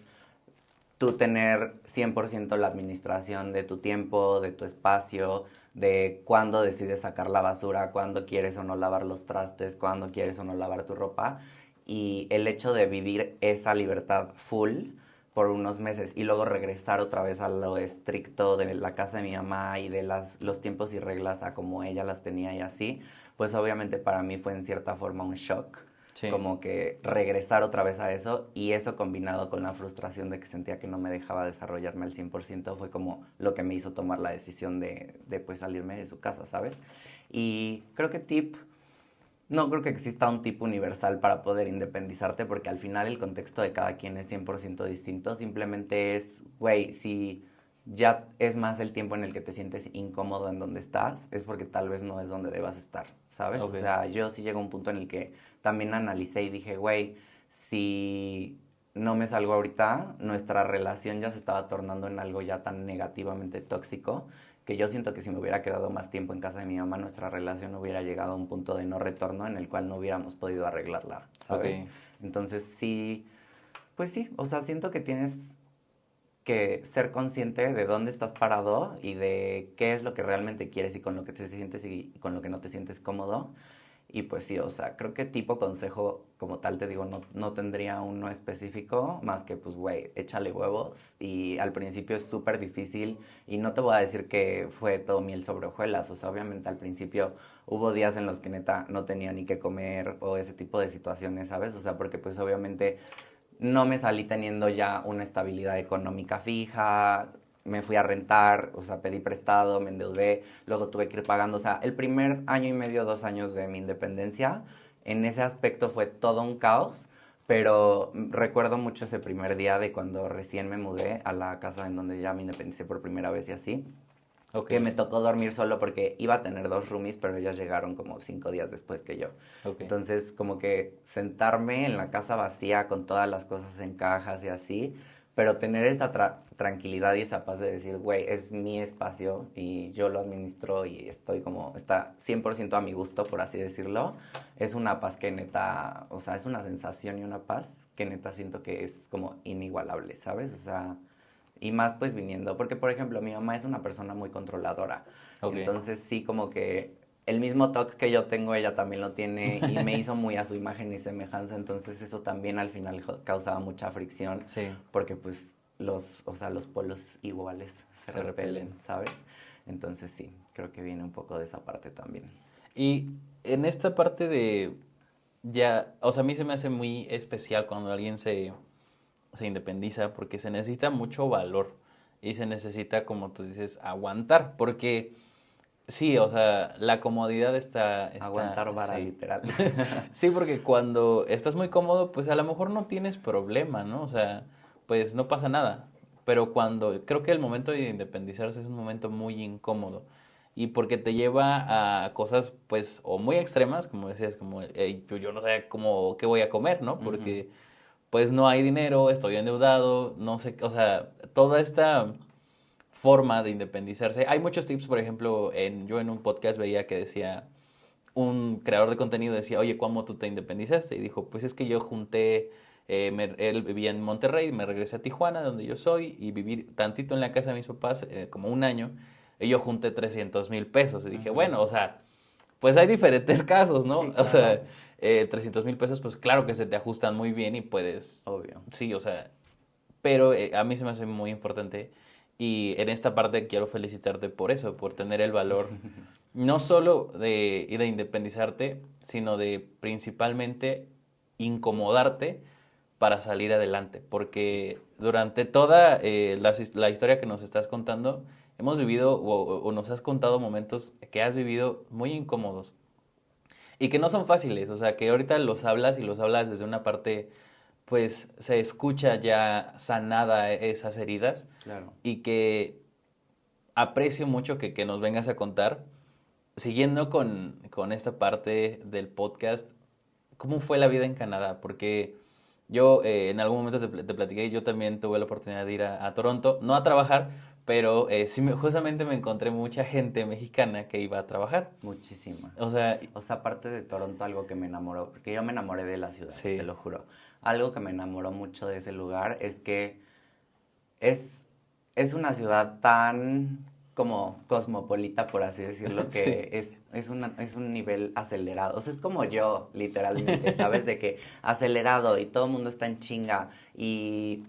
tú tener 100% la administración de tu tiempo, de tu espacio, de cuándo decides sacar la basura, cuándo quieres o no lavar los trastes, cuándo quieres o no lavar tu ropa. Y el hecho de vivir esa libertad full por unos meses y luego regresar otra vez a lo estricto de la casa de mi mamá y de los tiempos y reglas a como ella las tenía y así, pues obviamente para mí fue en cierta forma un shock Sí. como que regresar otra vez a eso y eso combinado con la frustración de que sentía que no me dejaba desarrollarme al 100% fue como lo que me hizo tomar la decisión de pues salirme de su casa, ¿sabes? Y creo que no creo que exista un tip universal para poder independizarte porque al final el contexto de cada quien es 100% distinto, simplemente es, güey, si ya es más el tiempo en el que te sientes incómodo en donde estás, es porque tal vez no es donde debas estar, ¿sabes? Ok. O sea, yo sí llego a un punto en el que también analicé y dije, güey, si no me salgo ahorita, nuestra relación ya se estaba tornando en algo ya tan negativamente tóxico que yo siento que si me hubiera quedado más tiempo en casa de mi mamá, nuestra relación hubiera llegado a un punto de no retorno en el cual no hubiéramos podido arreglarla, ¿sabes? Ok. Entonces sí, pues sí, o sea, siento que tienes que ser consciente de dónde estás parado y de qué es lo que realmente quieres y con lo que te sientes y con lo que no te sientes cómodo. Y pues sí, o sea, creo que tipo consejo como tal, te digo, no tendría uno específico, más que pues, güey, échale huevos. Y al principio es súper difícil y no te voy a decir que fue todo miel sobre hojuelas, o sea, obviamente al principio hubo días en los que neta no tenía ni qué comer o ese tipo de situaciones, ¿sabes? O sea, porque pues obviamente no me salí teniendo ya una estabilidad económica fija, me fui a rentar, o sea, pedí prestado, me endeudé, luego tuve que ir pagando, o sea, el primer año y medio, 2 años de mi independencia, en ese aspecto fue todo un caos, pero recuerdo mucho ese primer día de cuando recién me mudé a la casa en donde ya me independicé por primera vez y así, Ok. que me tocó dormir solo porque iba a tener 2 roomies, pero ellas llegaron como 5 días después que yo. Ok. Entonces, como que sentarme en la casa vacía con todas las cosas en cajas y así, pero tener esa tranquilidad y esa paz de decir, güey, es mi espacio y yo lo administro y estoy como, está 100% a mi gusto, por así decirlo, es una paz que neta, o sea, es una sensación y una paz que neta siento que es como inigualable, ¿sabes? O sea, y más pues viniendo, porque por ejemplo mi mamá es una persona muy controladora, Ok. entonces sí como que el mismo toque que yo tengo ella también lo tiene y me hizo muy a su imagen y semejanza, entonces eso también al final causaba mucha fricción Sí, porque pues o sea, los polos iguales se repelen, ¿sabes? Entonces sí, creo que viene un poco de esa parte también. y en esta parte de ya, o sea, a mí se me hace muy especial cuando alguien se independiza porque se necesita mucho valor y se necesita, como tú dices, aguantar, porque sí, o sea, la comodidad Aguantar vara sí. literal. Sí, porque cuando estás muy cómodo, pues a lo mejor no tienes problema, ¿no? O sea, pues no pasa nada. Pero cuando, creo que el momento de independizarse es un momento muy incómodo. Y porque te lleva a cosas, pues, o muy extremas, como decías, como, "Ey, yo no sé cómo, qué voy a comer, ¿no? Ujú. Porque, pues, no hay dinero, estoy endeudado, no sé, o sea, toda esta forma de independizarse. Hay muchos tips, por ejemplo, yo en un podcast veía que decía, un creador de contenido decía, oye, ¿cómo tú te independizaste? Y dijo, pues es que yo junté, él vivía en Monterrey, me regresé a Tijuana, donde yo soy, y viví tantito en la casa de mis papás, como un año, y yo junté 300,000 pesos. Y dije, Ujú. bueno, o sea, pues hay diferentes casos, ¿no? Sí, O sea, claro, 300,000 pesos, pues claro que se te ajustan muy bien y puedes, obvio. sí, o sea, pero a mí se me hace muy importante y en esta parte quiero felicitarte por eso, por tener el valor no solo de independizarte, sino de principalmente incomodarte para salir adelante, porque Justo. durante toda la historia que nos estás contando, hemos vivido o nos has contado momentos que has vivido muy incómodos y que no son fáciles, o sea, que ahorita los hablas y los hablas desde una parte, pues se escucha ya sanada esas heridas Claro. y que aprecio mucho que nos vengas a contar. Siguiendo con esta parte del podcast, ¿cómo fue la vida en Canadá? Porque yo en algún momento te platiqué, yo también tuve la oportunidad de ir a Toronto, no a trabajar, pero sí justamente me encontré mucha gente mexicana que iba a trabajar. Muchísima. O sea, O sea, aparte de Toronto, algo que me enamoró, porque yo me enamoré de la ciudad, te sí, lo juro. Algo que me enamoró mucho de ese lugar es que es, es una ciudad tan como cosmopolita, por así decirlo, sí, que es un nivel acelerado. O sea, es como yo, literalmente, ¿sabes? De que acelerado y todo el mundo está en chinga. Y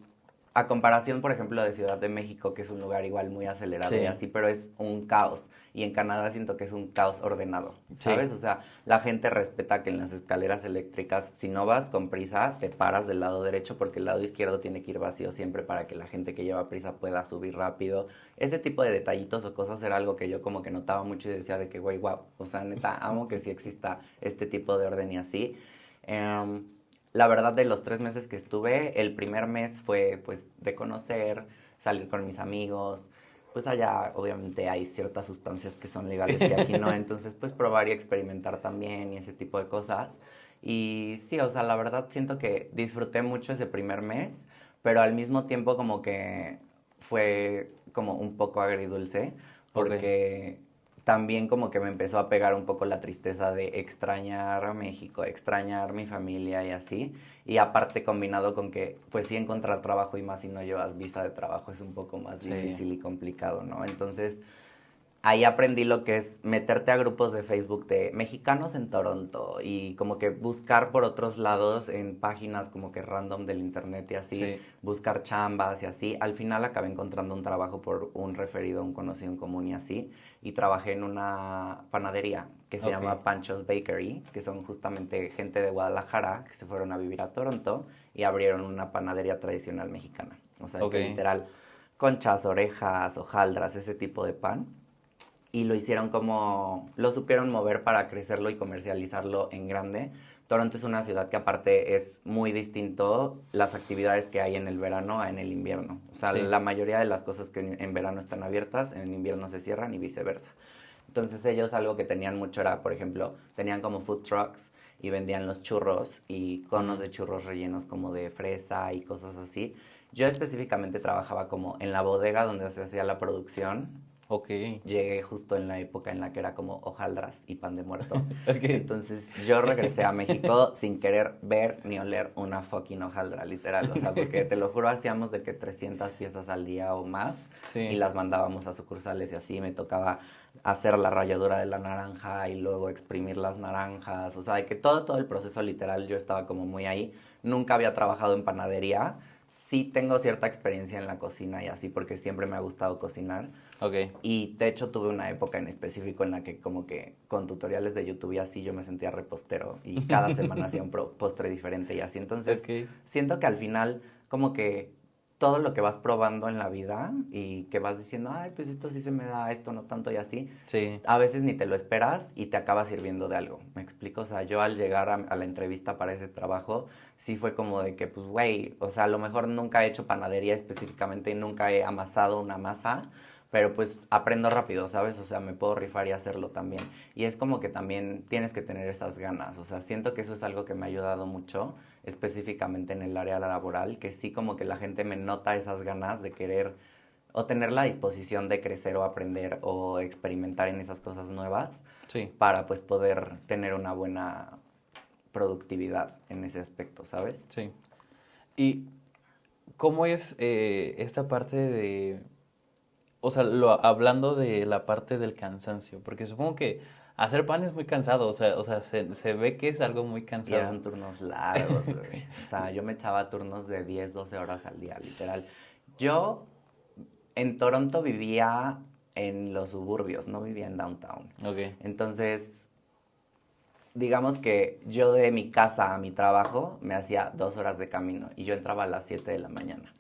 a comparación, por ejemplo, de Ciudad de México, que es un lugar igual muy acelerado y sí, así, pero es un caos. Y en Canadá siento que es un caos ordenado, sí, ¿sabes? O sea, la gente respeta que en las escaleras eléctricas, si no vas con prisa, te paras del lado derecho porque el lado izquierdo tiene que ir vacío siempre para que la gente que lleva prisa pueda subir rápido. Ese tipo de detallitos o cosas era algo que yo como que notaba mucho y decía de que, güey, wow, o sea, neta, amo que sí exista este tipo de orden y así. Em, la verdad, de los 3 meses que estuve, el primer mes fue pues de conocer, salir con mis amigos. Pues allá obviamente hay ciertas sustancias que son legales que aquí no, entonces pues probar y experimentar también y ese tipo de cosas. Y sí, o sea, la verdad siento que disfruté mucho ese primer mes, pero al mismo tiempo como que fue como un poco agridulce, ok, porque también como que me empezó a pegar un poco la tristeza de extrañar a México, extrañar mi familia y así. Y aparte combinado con que, pues sí, encontrar trabajo y más si no llevas visa de trabajo es un poco más sí, difícil y complicado, ¿no? Entonces, ahí aprendí lo que es meterte a grupos de Facebook de mexicanos en Toronto y como que buscar por otros lados en páginas como que random del internet y así, sí, buscar chambas y así. Al final acabé encontrando un trabajo por un referido, un conocido en común y así. Y trabajé en una panadería que se ok, llama Pancho's Bakery, que son justamente gente de Guadalajara que se fueron a vivir a Toronto y abrieron una panadería tradicional mexicana. O sea, ok, que literal conchas, orejas, hojaldras, ese tipo de pan y lo hicieron como, lo supieron mover para crecerlo y comercializarlo en grande. Toronto es una ciudad que aparte es muy distinto las actividades que hay en el verano a en el invierno. O sea, Sí. la mayoría de las cosas que en verano están abiertas, en invierno se cierran y viceversa. Entonces ellos algo que tenían mucho era, por ejemplo, tenían como food trucks y vendían los churros y conos de churros rellenos como de fresa y cosas así. Yo específicamente trabajaba como en la bodega donde se hacía la producción. Ok. Llegué justo en la época en la que era como hojaldras y pan de muerto. Ok. Entonces yo regresé a México sin querer ver ni oler una fucking hojaldra, literal. O sea, porque te lo juro, hacíamos de que 300 piezas al día o más Sí. y las mandábamos a sucursales y así me tocaba hacer la ralladura de la naranja y luego exprimir las naranjas. O sea, de que todo el proceso literal yo estaba como muy ahí. Nunca había trabajado en panadería. Sí tengo cierta experiencia en la cocina y así porque siempre me ha gustado cocinar. Ok. Y de hecho tuve una época en específico en la que como que con tutoriales de YouTube y así yo me sentía repostero y cada semana hacía un postre diferente y así. Entonces Ok. siento que al final como que todo lo que vas probando en la vida y que vas diciendo, ay, pues esto sí se me da, esto no tanto y así, Sí. a veces ni te lo esperas y te acaba sirviendo de algo. ¿Me explico? O sea, yo al llegar a la entrevista para ese trabajo, sí fue como de que, pues, güey, o sea, a lo mejor nunca he hecho panadería específicamente y nunca he amasado una masa, pero pues aprendo rápido, ¿sabes? O sea, me puedo rifar y hacerlo también. Y es como que también tienes que tener esas ganas. O sea, siento que eso es algo que me ha ayudado mucho, específicamente en el área laboral, que sí como que la gente me nota esas ganas de querer o tener la disposición de crecer o aprender o experimentar en esas cosas nuevas Sí. para pues poder tener una buena productividad en ese aspecto, ¿sabes? Sí. ¿Y cómo es esta parte de, o sea, hablando de la parte del cansancio? Porque supongo que hacer pan es muy cansado, o sea, se ve que es algo muy Y cansado. eran turnos largos, güey. O sea, yo me echaba turnos de 10, 12 horas al día, literal. Yo en Toronto vivía en los suburbios, no vivía en downtown. Ok. Entonces, digamos que yo de mi casa a mi trabajo me hacía 2 horas de camino y yo entraba a las 7 de la mañana.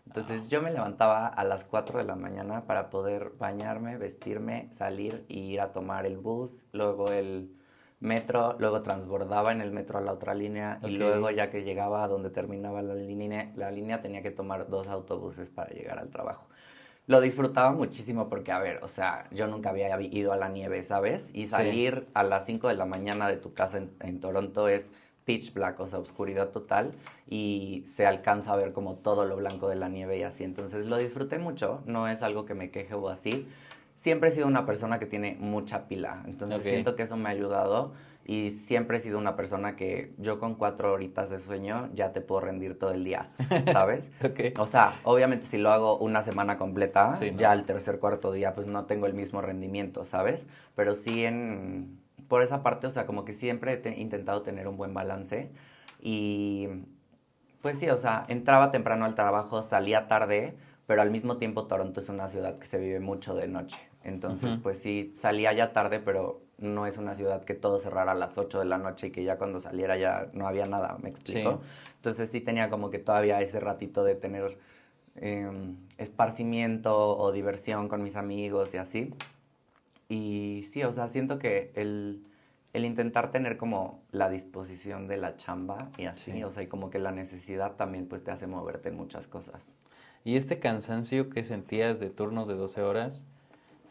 Entonces yo me levantaba a las 4 de la mañana para poder bañarme, vestirme, salir y ir a tomar el bus, luego el metro, luego transbordaba en el metro a la otra línea y Ok. luego ya que llegaba a donde terminaba la línea tenía que tomar 2 autobuses para llegar al trabajo. Lo disfrutaba muchísimo porque, a ver, o sea, yo nunca había ido a la nieve, ¿sabes? Y Sí. salir a las 5 de la mañana de tu casa en Toronto es pitch black, o sea, oscuridad total, y se alcanza a ver como todo lo blanco de la nieve y así. Entonces lo disfruté mucho, no es algo que me queje o así. Siempre he sido una persona que tiene mucha pila, entonces Ok. siento que eso me ha ayudado y siempre he sido una persona que yo con 4 horitas de sueño ya te puedo rendir todo el día, ¿sabes? Ok. O sea, obviamente si lo hago una semana completa, Sí, ¿no? ya el tercer, cuarto día pues no tengo el mismo rendimiento, ¿sabes? Pero sí por esa parte, o sea, como que siempre he intentado tener un buen balance y pues sí, o sea, entraba temprano al trabajo, salía tarde, pero al mismo tiempo Toronto es una ciudad que se vive mucho de noche. Entonces, Ujú. pues sí, salía ya tarde, pero no es una ciudad que todo cerrara a las 8 de la noche y que ya cuando saliera ya no había nada, ¿me Sí. explico? Entonces sí tenía como que todavía ese ratito de tener esparcimiento o diversión con mis amigos y así. Y sí, o sea, siento que el intentar tener como la disposición de la chamba y así, Sí. o sea, y como que la necesidad también pues te hace moverte en muchas cosas. Y este cansancio que sentías de turnos de 12 horas,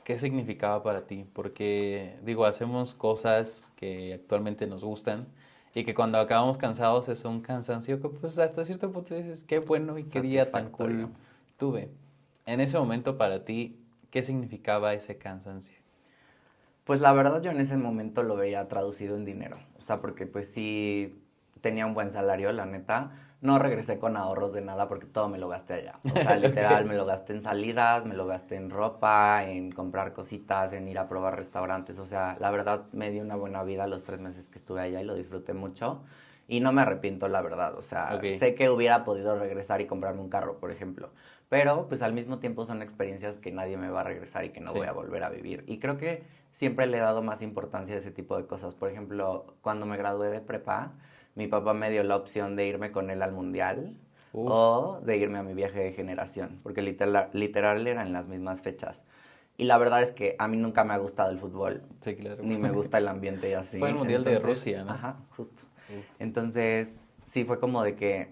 ¿qué significaba para ti? Porque, digo, hacemos cosas que actualmente nos gustan y que cuando acabamos cansados es un cansancio que pues hasta cierto punto dices, qué bueno y qué día tan Satisfactorio. cool tuve. En ese momento para ti, ¿qué significaba ese cansancio? Pues la verdad yo en ese momento lo veía traducido en dinero, o sea, porque pues sí tenía un buen salario, la neta. No regresé con ahorros de nada porque todo me lo gasté allá. O sea, literal me Ok. lo gasté en salidas, me lo gasté en ropa, en comprar cositas, en ir a probar restaurantes. O sea, la verdad me dio una buena vida los 3 meses que estuve allá y lo disfruté mucho. Y no me arrepiento, la verdad. O sea, Ok. sé que hubiera podido regresar y comprarme un carro, por ejemplo. Pero pues al mismo tiempo son experiencias que nadie me va a regresar y que no Sí. voy a volver a vivir. Y creo que siempre le he dado más importancia a ese tipo de cosas. Por ejemplo, cuando me gradué de prepa, mi papá me dio la opción de irme con él al mundial Uf. o de irme a mi viaje de generación, porque literal, literal eran las mismas fechas. Y la verdad es que a mí nunca me ha gustado el fútbol, Sí, claro. ni me gusta el ambiente y así. Fue el Mundial de Entonces, Rusia, ¿no? Ajá, justo. Uf. Entonces, sí fue como de que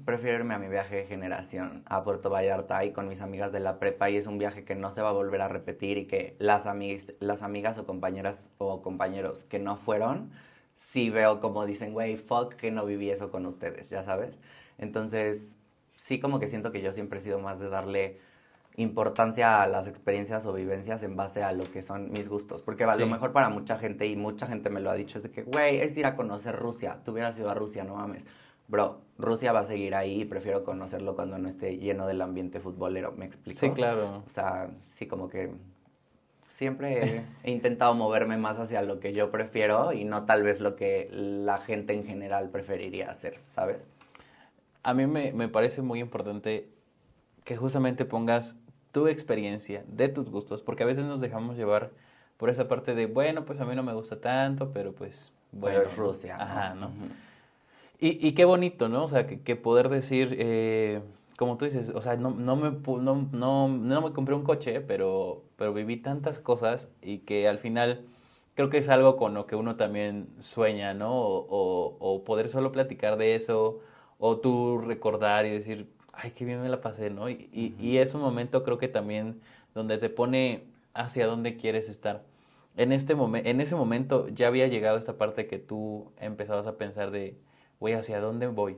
prefiero irme a mi viaje de generación a Puerto Vallarta y con mis amigas de la prepa y es un viaje que no se va a volver a repetir y que las amigas o compañeras o compañeros que no fueron, sí veo como dicen, güey, fuck que no viví eso con ustedes, ya sabes. Entonces, sí como que siento que yo siempre he sido más de darle importancia a las experiencias o vivencias en base a lo que son mis gustos. Porque a lo Sí. mejor para mucha gente, y mucha gente me lo ha dicho, es de que, güey, es ir a conocer Rusia. Tú hubieras ido a Rusia, no mames. Bro, Rusia va a seguir ahí y prefiero conocerlo cuando no esté lleno del ambiente futbolero, ¿me explico? Sí, claro. O sea, sí como que siempre he intentado moverme más hacia lo que yo prefiero y no tal vez lo que la gente en general preferiría hacer, ¿sabes? A mí me parece muy importante que justamente pongas tu experiencia de tus gustos, porque a veces nos dejamos llevar por esa parte de, bueno, pues a mí no me gusta tanto, pero pues bueno, Pero es ¿no? Rusia, ¿no? Ajá, ¿no? Ujú. Y qué bonito, ¿no? O sea, que poder decir, como tú dices, o sea, no me compré un coche, pero viví tantas cosas y que al final creo que es algo con lo que uno también sueña, ¿no? O poder solo platicar de eso, o tú recordar y decir, ay, qué bien me la pasé, ¿no? Y es un momento creo que también donde te pone hacia dónde quieres estar. En ese momento ya había llegado esta parte que tú empezabas a pensar de güey, ¿hacia dónde voy?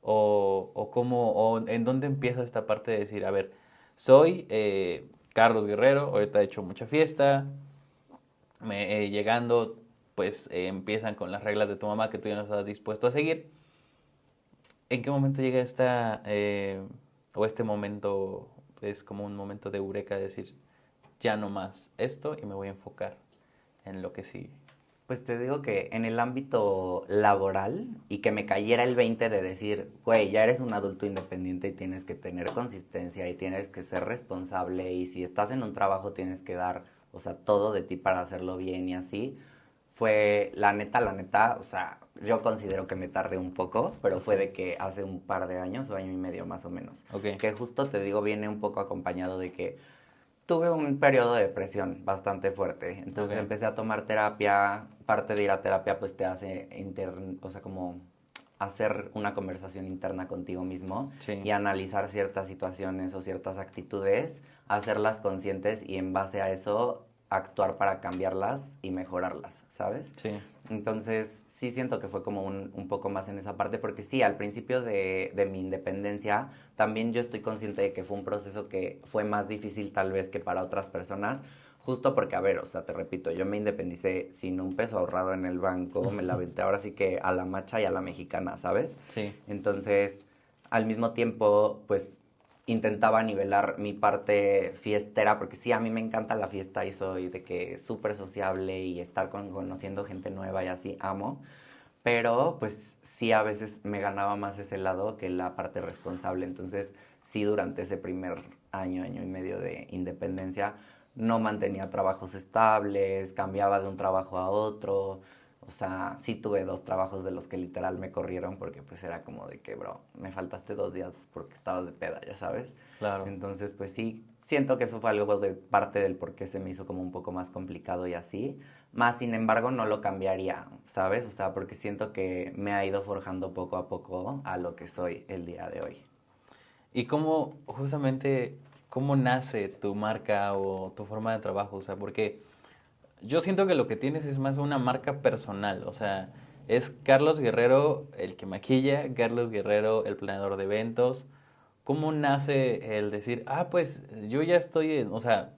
O cómo, o en dónde empieza esta parte de decir, a ver, soy Carlos Guerrero, ahorita he hecho mucha fiesta, llegando, pues empiezan con las reglas de tu mamá que tú ya no estabas dispuesto a seguir. ¿En qué momento llega o este momento, es como un momento de eureka, de decir, ya no más esto y me voy a enfocar en lo que sigue? Pues te digo que en el ámbito laboral y que me cayera el 20 de decir, güey, ya eres un adulto independiente y tienes que tener consistencia y tienes que ser responsable y si estás en un trabajo tienes que dar, o sea, todo de ti para hacerlo bien y así, fue la neta, o sea, yo considero que me tardé un poco, pero fue de que hace un par de años o año y medio más o menos, Ok, que justo te digo viene un poco acompañado de que tuve un periodo de depresión bastante fuerte, entonces ok, empecé a tomar terapia, parte de ir a terapia pues te hace, o sea, como hacer una conversación interna contigo mismo sí, y analizar ciertas situaciones o ciertas actitudes, hacerlas conscientes y en base a eso actuar para cambiarlas y mejorarlas, ¿sabes? sí, Entonces, sí siento que fue como un poco más en esa parte, porque sí, al principio de mi independencia, también yo estoy consciente de que fue un proceso que fue más difícil tal vez que para otras personas, justo porque, a ver, o sea, te repito, yo me independicé sin un peso ahorrado en el banco, me la aventé ahora sí que a la macha y a la mexicana, ¿sabes? sí, Entonces, al mismo tiempo, pues intentaba nivelar mi parte fiestera, porque sí, a mí me encanta la fiesta y soy de que súper sociable y estar conociendo gente nueva y así amo, pero pues sí a veces me ganaba más ese lado que la parte responsable, entonces sí durante ese primer año, año y medio de independencia no mantenía trabajos estables, cambiaba de un trabajo a otro, o sea, sí tuve 2 trabajos de los que literal me corrieron porque pues era como de que, bro, me faltaste 2 días porque estabas de peda, ya sabes. claro. Entonces, pues sí, siento que eso fue algo de parte del por qué se me hizo como un poco más complicado y así. Más, sin embargo, no lo cambiaría, ¿sabes? O sea, porque siento que me ha ido forjando poco a poco a lo que soy el día de hoy. ¿Y cómo, justamente, cómo nace tu marca o tu forma de trabajo? O sea, porque yo siento que lo que tienes es más una marca personal. O sea, es Carlos Guerrero el que maquilla, Carlos Guerrero el planeador de eventos. ¿Cómo nace el decir, ah, pues yo ya estoy o sea,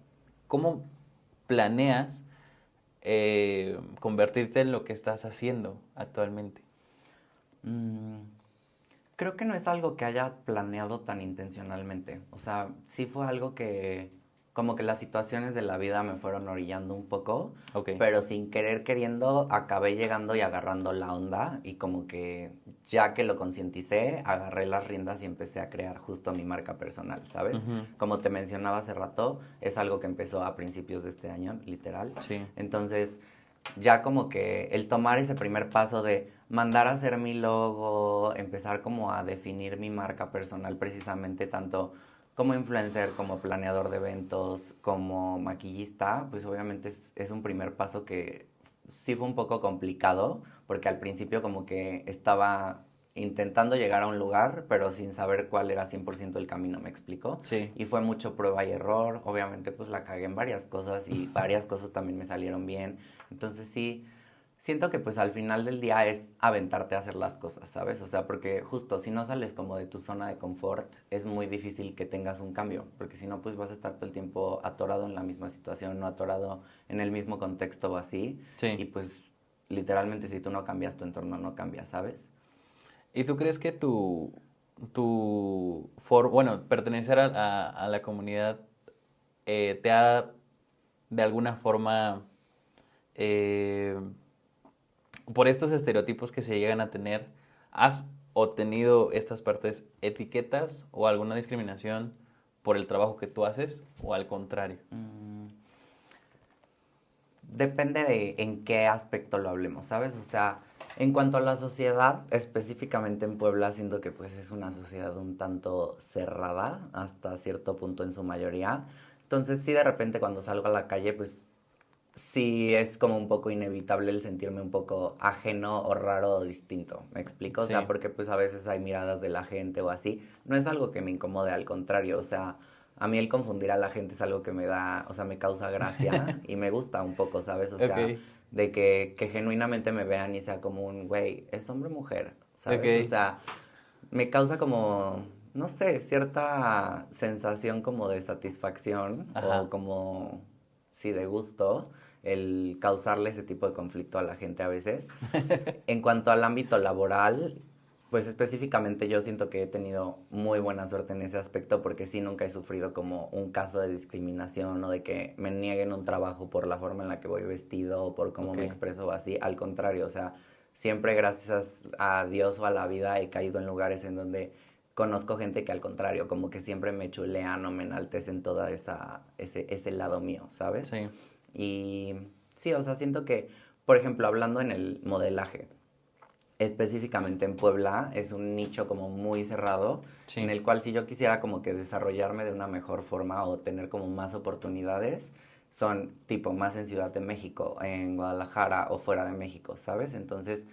cómo planeas convertirte en lo que estás haciendo actualmente? Mm, Creo que no es algo que haya planeado tan intencionalmente. O sea, sí fue algo que como que las situaciones de la vida me fueron orillando un poco, Ok, pero sin querer queriendo acabé llegando y agarrando la onda y como que ya que lo concienticé, agarré las riendas y empecé a crear justo mi marca personal, ¿sabes? ujú, Como te mencionaba hace rato, es algo que empezó a principios de este año, literal. sí, Entonces, ya como que el tomar ese primer paso de mandar a hacer mi logo, empezar como a definir mi marca personal precisamente tanto como influencer, como planeador de eventos, como maquillista, pues obviamente es un primer paso que sí fue un poco complicado, porque al principio como que estaba intentando llegar a un lugar, pero sin saber cuál era 100% el camino, ¿me explico? Sí. Y fue mucho prueba y error, obviamente pues la cagué en varias cosas y varias cosas también me salieron bien, entonces sí, siento que pues al final del día es aventarte a hacer las cosas, ¿sabes? O sea, porque justo si no sales como de tu zona de confort, es muy difícil que tengas un cambio, porque si no pues vas a estar todo el tiempo atorado en la misma situación, no atorado en el mismo contexto o así, Sí. y pues literalmente si tú no cambias, tu entorno no cambia, ¿sabes? ¿Y tú crees que bueno, pertenecer a la comunidad te ha de alguna forma, eh, por estos estereotipos que se llegan a tener, has obtenido estas partes etiquetas o alguna discriminación por el trabajo que tú haces o al contrario? Mm, depende de en qué aspecto lo hablemos, ¿sabes? O sea, en cuanto a la sociedad, específicamente en Puebla, siento que pues es una sociedad un tanto cerrada hasta cierto punto en su mayoría. Entonces sí, de repente cuando salgo a la calle, pues sí es como un poco inevitable el sentirme un poco ajeno o raro o distinto, ¿me explico? O sea, Sí, porque pues a veces hay miradas de la gente o así. No es algo que me incomode, al contrario, o sea, a mí el confundir a la gente es algo que me da, o sea, me causa gracia y me gusta un poco, ¿sabes? O sea, ok, de que genuinamente me vean y sea como un, güey, ¿es hombre o mujer? ¿Sabes? O ok, sea, me causa como, no sé, cierta sensación como de satisfacción o ajá, como, sí, de gusto el causarle ese tipo de conflicto a la gente a veces. En cuanto al ámbito laboral, pues específicamente yo siento que he tenido muy buena suerte en ese aspecto porque sí nunca he sufrido como un caso de discriminación o de que me nieguen un trabajo por la forma en la que voy vestido o por cómo ok, me expreso o así. Al contrario, o sea, siempre gracias a Dios o a la vida he caído en lugares en donde conozco gente que al contrario, como que siempre me chulean o me enaltecen toda ese lado mío, ¿sabes? sí, Y sí, o sea, siento que, por ejemplo, hablando en el modelaje, específicamente en Puebla, es un nicho como muy cerrado, en sí, el cual si yo quisiera como que desarrollarme de una mejor forma o tener como más oportunidades, son tipo más en Ciudad de México, en Guadalajara o fuera de México, ¿sabes? Entonces,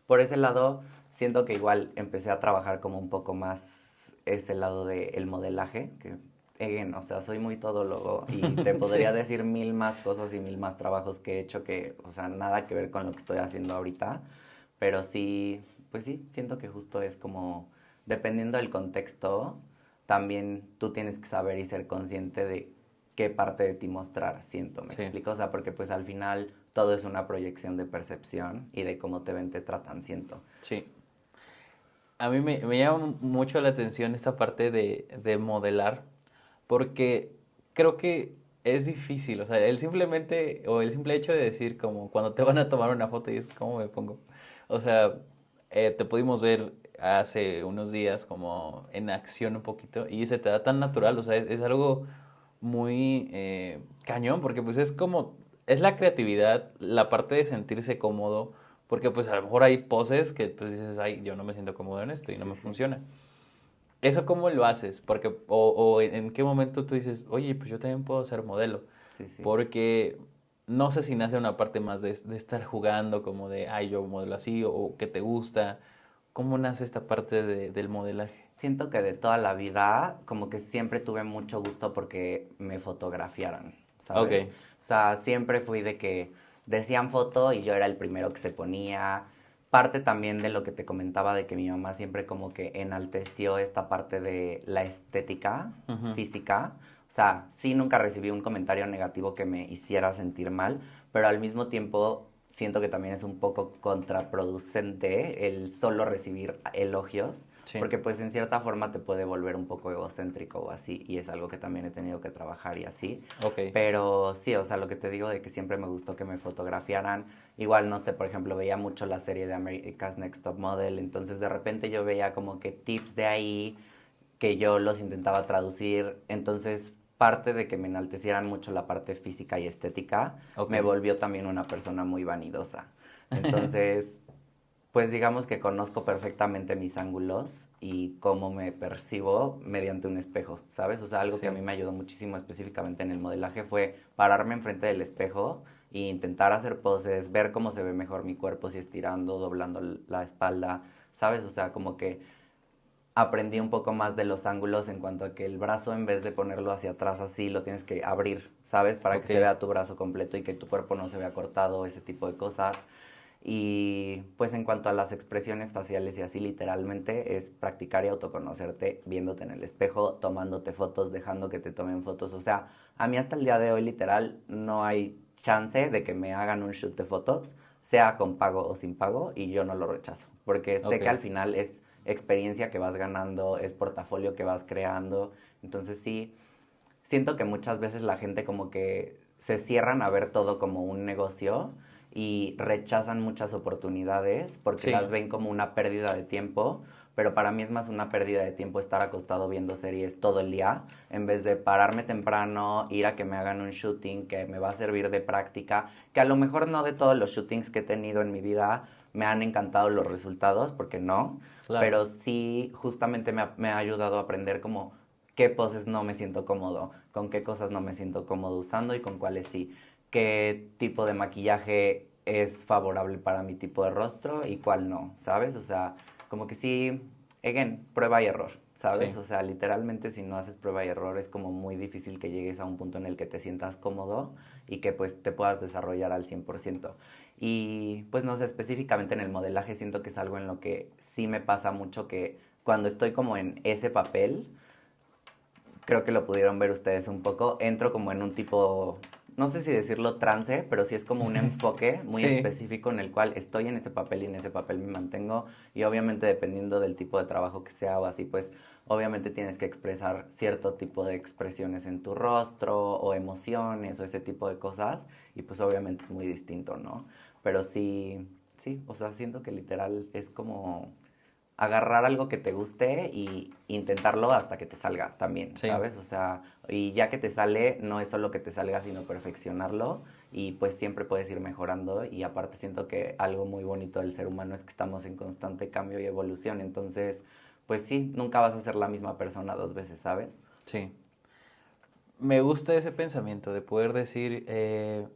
por ese lado, siento que igual empecé a trabajar como un poco más ese lado del modelaje, que, again, o sea, soy muy todólogo y te podría sí, decir mil más cosas y mil más trabajos que he hecho que, o sea, nada que ver con lo que estoy haciendo ahorita, pero sí, pues sí, siento que justo es como, dependiendo del contexto, también tú tienes que saber y ser consciente de qué parte de ti mostrar, siento, ¿me sí, explico? O sea, porque pues al final todo es una proyección de percepción y de cómo te ven, te tratan, siento. sí. A mí me llama mucho la atención esta parte de modelar, porque creo que es difícil, o sea, el simple hecho de decir como cuando te van a tomar una foto y es cómo me pongo. O sea, te pudimos ver hace unos días como en acción un poquito y se te da tan natural, o sea, es algo muy cañón, porque pues es como, es la creatividad, la parte de sentirse cómodo, porque pues a lo mejor hay poses que pues dices, ay, yo no me siento cómodo en esto y no Sí, me sí, funciona. ¿Eso cómo lo haces? Porque, o en qué momento tú dices, oye, pues yo también puedo ser modelo. sí, sí. Porque no sé si nace una parte más de estar jugando, como de, ay, yo modelo así, o que te gusta. ¿Cómo nace esta parte del modelaje? Siento que de toda la vida, como que siempre tuve mucho gusto porque me fotografiaran, ¿sabes? Ok, O sea, siempre fui de que decían foto y yo era el primero que se ponía. Parte también de lo que te comentaba de que mi mamá siempre como que enalteció esta parte de la estética ujú, física. O sea, sí nunca recibí un comentario negativo que me hiciera sentir mal, pero al mismo tiempo siento que también es un poco contraproducente el solo recibir elogios sí, porque pues en cierta forma te puede volver un poco egocéntrico o así, y es algo que también he tenido que trabajar y así. ok, Pero sí, o sea, lo que te digo de que siempre me gustó que me fotografiaran, igual no sé, por ejemplo, veía mucho la serie de America's Next Top Model, entonces de repente yo veía como que tips de ahí que yo los intentaba traducir, entonces parte de que me enaltecieran mucho la parte física y estética ok. me volvió también una persona muy vanidosa. Entonces, pues digamos que conozco perfectamente mis ángulos y cómo me percibo mediante un espejo, ¿sabes? O sea, algo que a mí me ayudó muchísimo específicamente en el modelaje fue pararme enfrente del espejo e intentar hacer poses, ver cómo se ve mejor mi cuerpo, si estirando, doblando la espalda, ¿sabes? O sea, como que aprendí un poco más de los ángulos en cuanto a que el brazo, en vez de ponerlo hacia atrás así, lo tienes que abrir, ¿sabes? Para que se vea tu brazo completo y que tu cuerpo no se vea cortado, ese tipo de cosas. Y pues en cuanto a las expresiones faciales y así literalmente es practicar y autoconocerte viéndote en el espejo, tomándote fotos, dejando que te tomen fotos. O sea, a mí hasta el día de hoy literal no hay chance de que me hagan un shoot de fotos, sea con pago o sin pago, y yo no lo rechazo. Porque sé que al final es experiencia que vas ganando, es portafolio que vas creando. Entonces sí, siento que muchas veces la gente como que se cierran a ver todo como un negocio y rechazan muchas oportunidades porque las ven como una pérdida de tiempo, pero para mí es más una pérdida de tiempo estar acostado viendo series todo el día, en vez de pararme temprano, ir a que me hagan un shooting que me va a servir de práctica, que a lo mejor no de todos los shootings que he tenido en mi vida me han encantado los resultados, porque no, pero sí justamente me ha ayudado a aprender como qué poses no me siento cómodo, con qué cosas no me siento cómodo usando y con cuáles sí, qué tipo de maquillaje es favorable para mi tipo de rostro y cuál no, ¿sabes? O sea, como que sí, again, prueba y error, ¿sabes? Sí. O sea, literalmente si no haces prueba y error es como muy difícil que llegues a un punto en el que te sientas cómodo y que pues te puedas desarrollar al 100%. Y pues no sé, específicamente en el modelaje siento que es algo en lo que sí me pasa mucho que cuando estoy como en ese papel, creo que lo pudieron ver ustedes un poco, entro como en un tipo, no sé si decirlo trance, pero sí es como un enfoque muy específico en el cual estoy en ese papel y en ese papel me mantengo, y obviamente dependiendo del tipo de trabajo que sea o así, pues obviamente tienes que expresar cierto tipo de expresiones en tu rostro o emociones o ese tipo de cosas, y pues obviamente es muy distinto, ¿no? Pero sí, o sea, siento que literal es como agarrar algo que te guste y intentarlo hasta que te salga también, ¿sabes? O sea, y ya que te sale, no es solo que te salga, sino perfeccionarlo, y pues siempre puedes ir mejorando. Y aparte siento que algo muy bonito del ser humano es que estamos en constante cambio y evolución, entonces, pues sí, nunca vas a ser la misma persona dos veces, ¿sabes? Sí. Me gusta ese pensamiento de poder decir,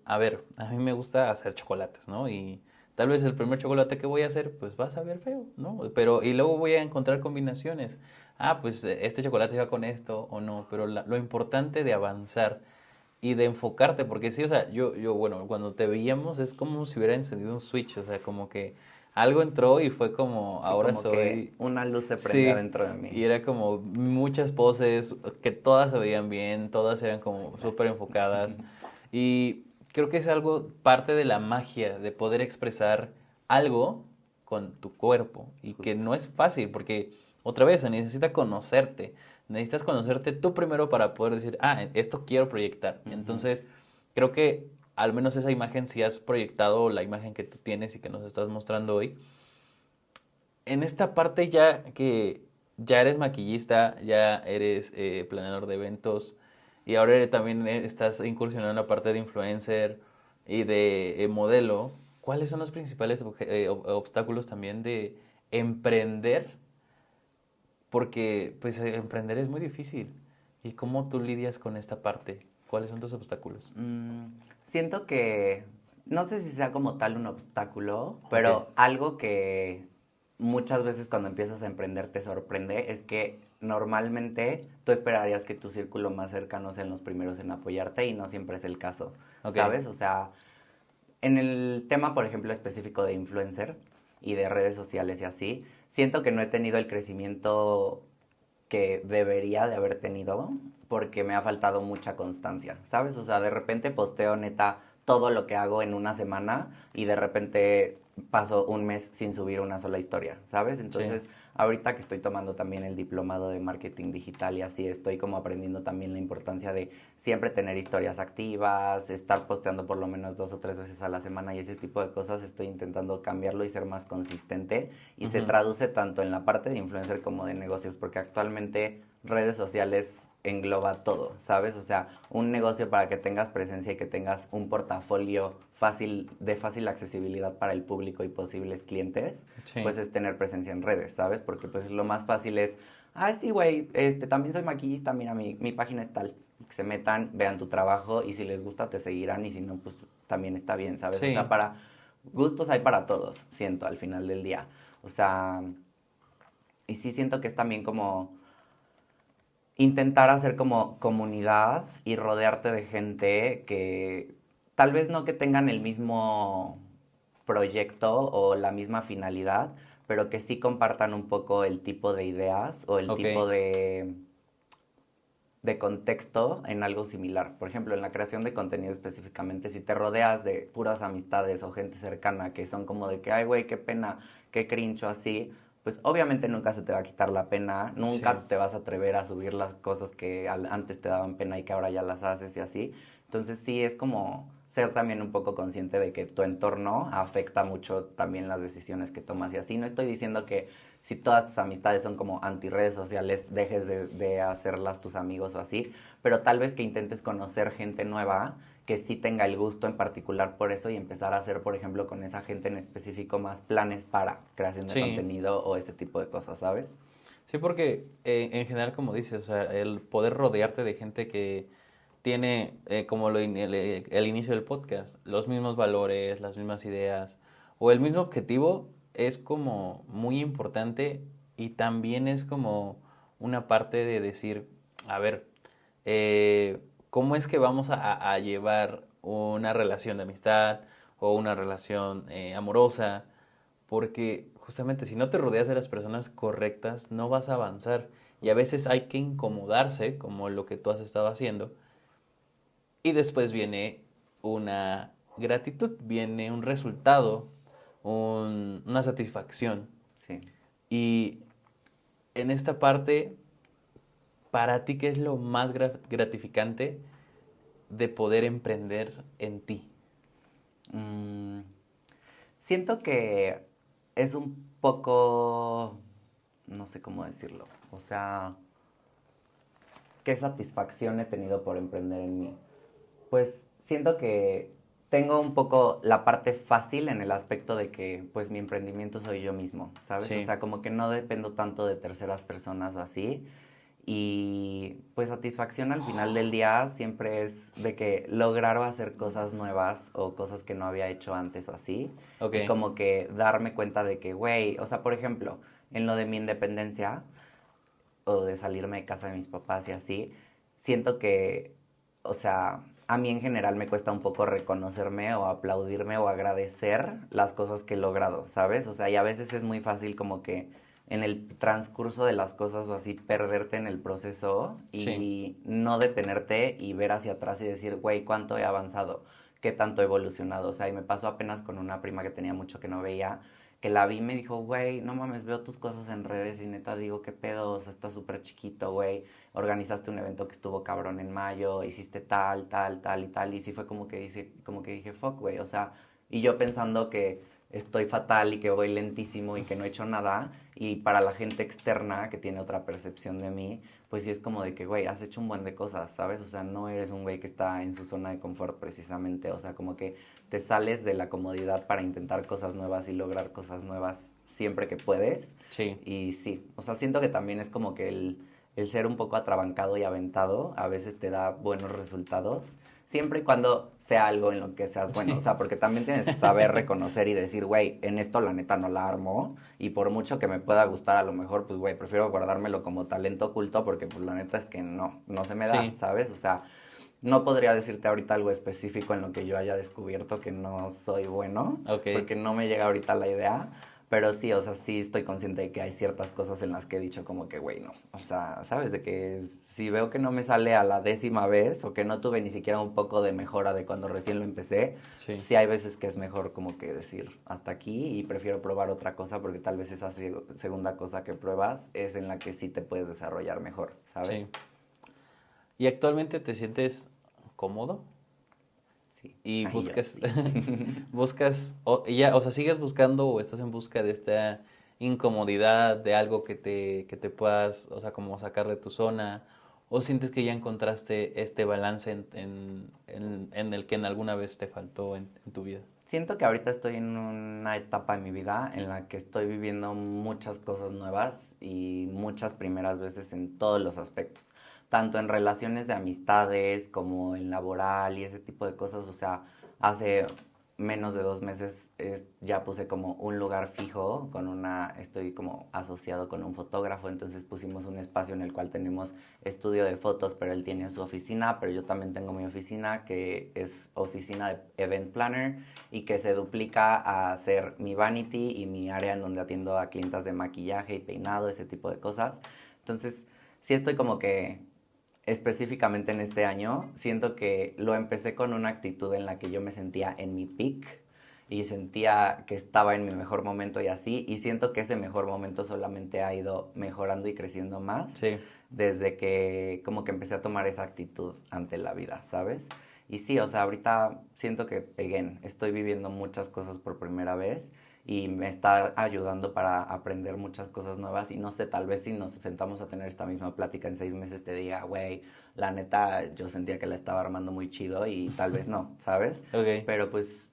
a ver, a mí me gusta hacer chocolates, ¿no? Y tal vez el primer chocolate que voy a hacer, pues va a saber feo, ¿no? Pero, y luego voy a encontrar combinaciones. Ah, pues este chocolate va con esto o no, pero lo importante de avanzar y de enfocarte, porque sí, o sea, bueno, cuando te veíamos es como si hubiera encendido un switch, o sea, como que algo entró y fue como, sí, ahora como soy... que una luz se prendía dentro de mí. Y era como muchas poses que todas se veían bien, todas eran como súper enfocadas. Y creo que es algo, parte de la magia de poder expresar algo con tu cuerpo. Y que no es fácil, porque otra vez se necesita conocerte. Necesitas conocerte tú primero para poder decir, ah, esto quiero proyectar. Entonces, creo que al menos esa imagen, si has proyectado la imagen que tú tienes y que nos estás mostrando hoy, en esta parte ya que ya eres maquillista, ya eres planeador de eventos y ahora también estás incursionando en la parte de influencer y de modelo, ¿cuáles son los principales obstáculos también de emprender? Porque pues emprender es muy difícil. ¿Y cómo tú lidias con esta parte? ¿Cuáles son tus obstáculos? Siento que, no sé si sea como tal un obstáculo, pero algo que muchas veces cuando empiezas a emprender te sorprende es que normalmente tú esperarías que tu círculo más cercano sean los primeros en apoyarte y no siempre es el caso, ¿sabes? O sea, en el tema, por ejemplo, específico de influencer y de redes sociales y así, siento que no he tenido el crecimiento que debería de haber tenido porque me ha faltado mucha constancia, ¿sabes? O sea, de repente posteo neta todo lo que hago en una semana y de repente paso un mes sin subir una sola historia, ¿sabes? Entonces, ahorita que estoy tomando también el diplomado de marketing digital y así estoy como aprendiendo también la importancia de siempre tener historias activas, estar posteando por lo menos 2 o 3 veces a la semana y ese tipo de cosas. Estoy intentando cambiarlo y ser más consistente y se traduce tanto en la parte de influencer como de negocios, porque actualmente redes sociales engloba todo, ¿sabes? O sea, un negocio para que tengas presencia y que tengas un portafolio de fácil accesibilidad para el público y posibles clientes, Sí. pues es tener presencia en redes, ¿sabes? Porque pues lo más fácil es, sí, güey, también soy maquillista, mira, mi página es tal. Que se metan, vean tu trabajo y si les gusta te seguirán y si no, pues también está bien, ¿sabes? O Sí. sea, para gustos hay para todos, siento, al final del día. O sea, y sí siento que es también como intentar hacer como comunidad y rodearte de gente que tal vez no que tengan el mismo proyecto o la misma finalidad, pero que sí compartan un poco el tipo de ideas o el Ok. tipo de contexto en algo similar. Por ejemplo, en la creación de contenido específicamente, si te rodeas de puras amistades o gente cercana que son como de que, ay, güey, qué pena, qué cringe o así, pues obviamente nunca se te va a quitar la pena, Sí. nunca te vas a atrever a subir las cosas que antes te daban pena y que ahora ya las haces y así. Entonces sí es como ser también un poco consciente de que tu entorno afecta mucho también las decisiones que tomas y así. No estoy diciendo que si todas tus amistades son como anti redes sociales, dejes de hacerlas tus amigos o así, pero tal vez que intentes conocer gente nueva que sí tenga el gusto en particular por eso y empezar a hacer, por ejemplo, con esa gente en específico más planes para creación de Sí. contenido o ese tipo de cosas, ¿sabes? Sí, porque en general, como dices, o sea, el poder rodearte de gente que tiene, como el inicio del podcast, los mismos valores, las mismas ideas o el mismo objetivo es como muy importante y también es como una parte de decir, a ver, ¿cómo es que vamos a llevar una relación de amistad o una relación amorosa? Porque justamente si no te rodeas de las personas correctas, no vas a avanzar. Y a veces hay que incomodarse, como lo que tú has estado haciendo. Y después viene una gratitud, viene un resultado, una satisfacción. Sí. Y en esta parte, para ti, ¿qué es lo más gratificante de poder emprender en ti? Mm, siento que es un poco, no sé cómo decirlo, o sea, qué satisfacción he tenido por emprender en mí. Pues siento que tengo un poco la parte fácil en el aspecto de que pues mi emprendimiento soy yo mismo, ¿sabes? O Sí, sea, como que no dependo tanto de terceras personas o así. Y pues satisfacción al final del día siempre es de que lograr hacer cosas nuevas o cosas que no había hecho antes o así. ok, Y como que darme cuenta de que, güey, o sea, por ejemplo, en lo de mi independencia, o de salirme de casa de mis papás y así, siento que, o sea, a mí en general me cuesta un poco reconocerme o aplaudirme o agradecer las cosas que he logrado, ¿sabes? O sea, y a veces es muy fácil como que en el transcurso de las cosas o así perderte en el proceso sí, y no detenerte y ver hacia atrás y decir, güey, ¿cuánto he avanzado? ¿Qué tanto he evolucionado? O sea, y me pasó apenas con una prima que tenía mucho que no veía, que la vi y me dijo, güey, no mames, veo tus cosas en redes y neta digo, qué pedo, o sea, estás súper chiquito, güey, organizaste un evento que estuvo cabrón en mayo, hiciste tal, tal, tal y tal, y sí fue como que dije, fuck, güey, o sea, y yo pensando que estoy fatal y que voy lentísimo y que no he hecho nada, y para la gente externa que tiene otra percepción de mí, pues sí es como de que, güey, has hecho un buen de cosas, ¿sabes? O sea, no eres un güey que está en su zona de confort precisamente, o sea, como que te sales de la comodidad para intentar cosas nuevas y lograr cosas nuevas siempre que puedes. sí. Y sí, o sea, siento que también es como que el ser un poco atrabancado y aventado a veces te da buenos resultados, siempre y cuando sea algo en lo que seas bueno, o Sí. sea, porque también tienes que saber reconocer y decir, güey, en esto la neta no la armo, y por mucho que me pueda gustar a lo mejor, pues, güey, prefiero guardármelo como talento oculto porque, pues, la neta es que no se me da, Sí, ¿sabes? O sea, no podría decirte ahorita algo específico en lo que yo haya descubierto que no soy bueno, ok. porque no me llega ahorita la idea, pero sí, o sea, sí estoy consciente de que hay ciertas cosas en las que he dicho como que, güey, no. O sea, ¿sabes? De que si veo que no me sale a la 10ª vez o que no tuve ni siquiera un poco de mejora de cuando recién lo empecé, Sí, sí hay veces que es mejor como que decir hasta aquí y prefiero probar otra cosa porque tal vez esa segunda cosa que pruebas es en la que sí te puedes desarrollar mejor, sí. ¿sabes? ¿Y actualmente te sientes cómodo? Sí. Y Ay, yo buscas, sí. o sea, sigues buscando o estás en busca de esta incomodidad, de algo que te puedas, o sea, como sacar de tu zona, ¿O sientes que ya encontraste este balance en el que en alguna vez te faltó en tu vida? Siento que ahorita estoy en una etapa de mi vida en la que estoy viviendo muchas cosas nuevas y muchas primeras veces en todos los aspectos, tanto en relaciones de amistades como en laboral y ese tipo de cosas. O sea, hace menos de 2 meses ya puse como un lugar fijo estoy como asociado con un fotógrafo, entonces pusimos un espacio en el cual tenemos estudio de fotos, pero él tiene su oficina, pero yo también tengo mi oficina, que es oficina de event planner y que se duplica a ser mi vanity y mi área en donde atiendo a clientas de maquillaje y peinado, ese tipo de cosas. Entonces, sí estoy como que específicamente en este año, siento que lo empecé con una actitud en la que yo me sentía en mi peak y sentía que estaba en mi mejor momento y así, y siento que ese mejor momento solamente ha ido mejorando y creciendo más Sí. desde que como que empecé a tomar esa actitud ante la vida, ¿sabes? Y sí, o sea, ahorita siento que, again, estoy viviendo muchas cosas por primera vez y me está ayudando para aprender muchas cosas nuevas. Y no sé, tal vez si nos sentamos a tener esta misma plática en 6 meses te diga, güey, la neta yo sentía que la estaba armando muy chido y tal vez no, ¿sabes? Ok. Pero pues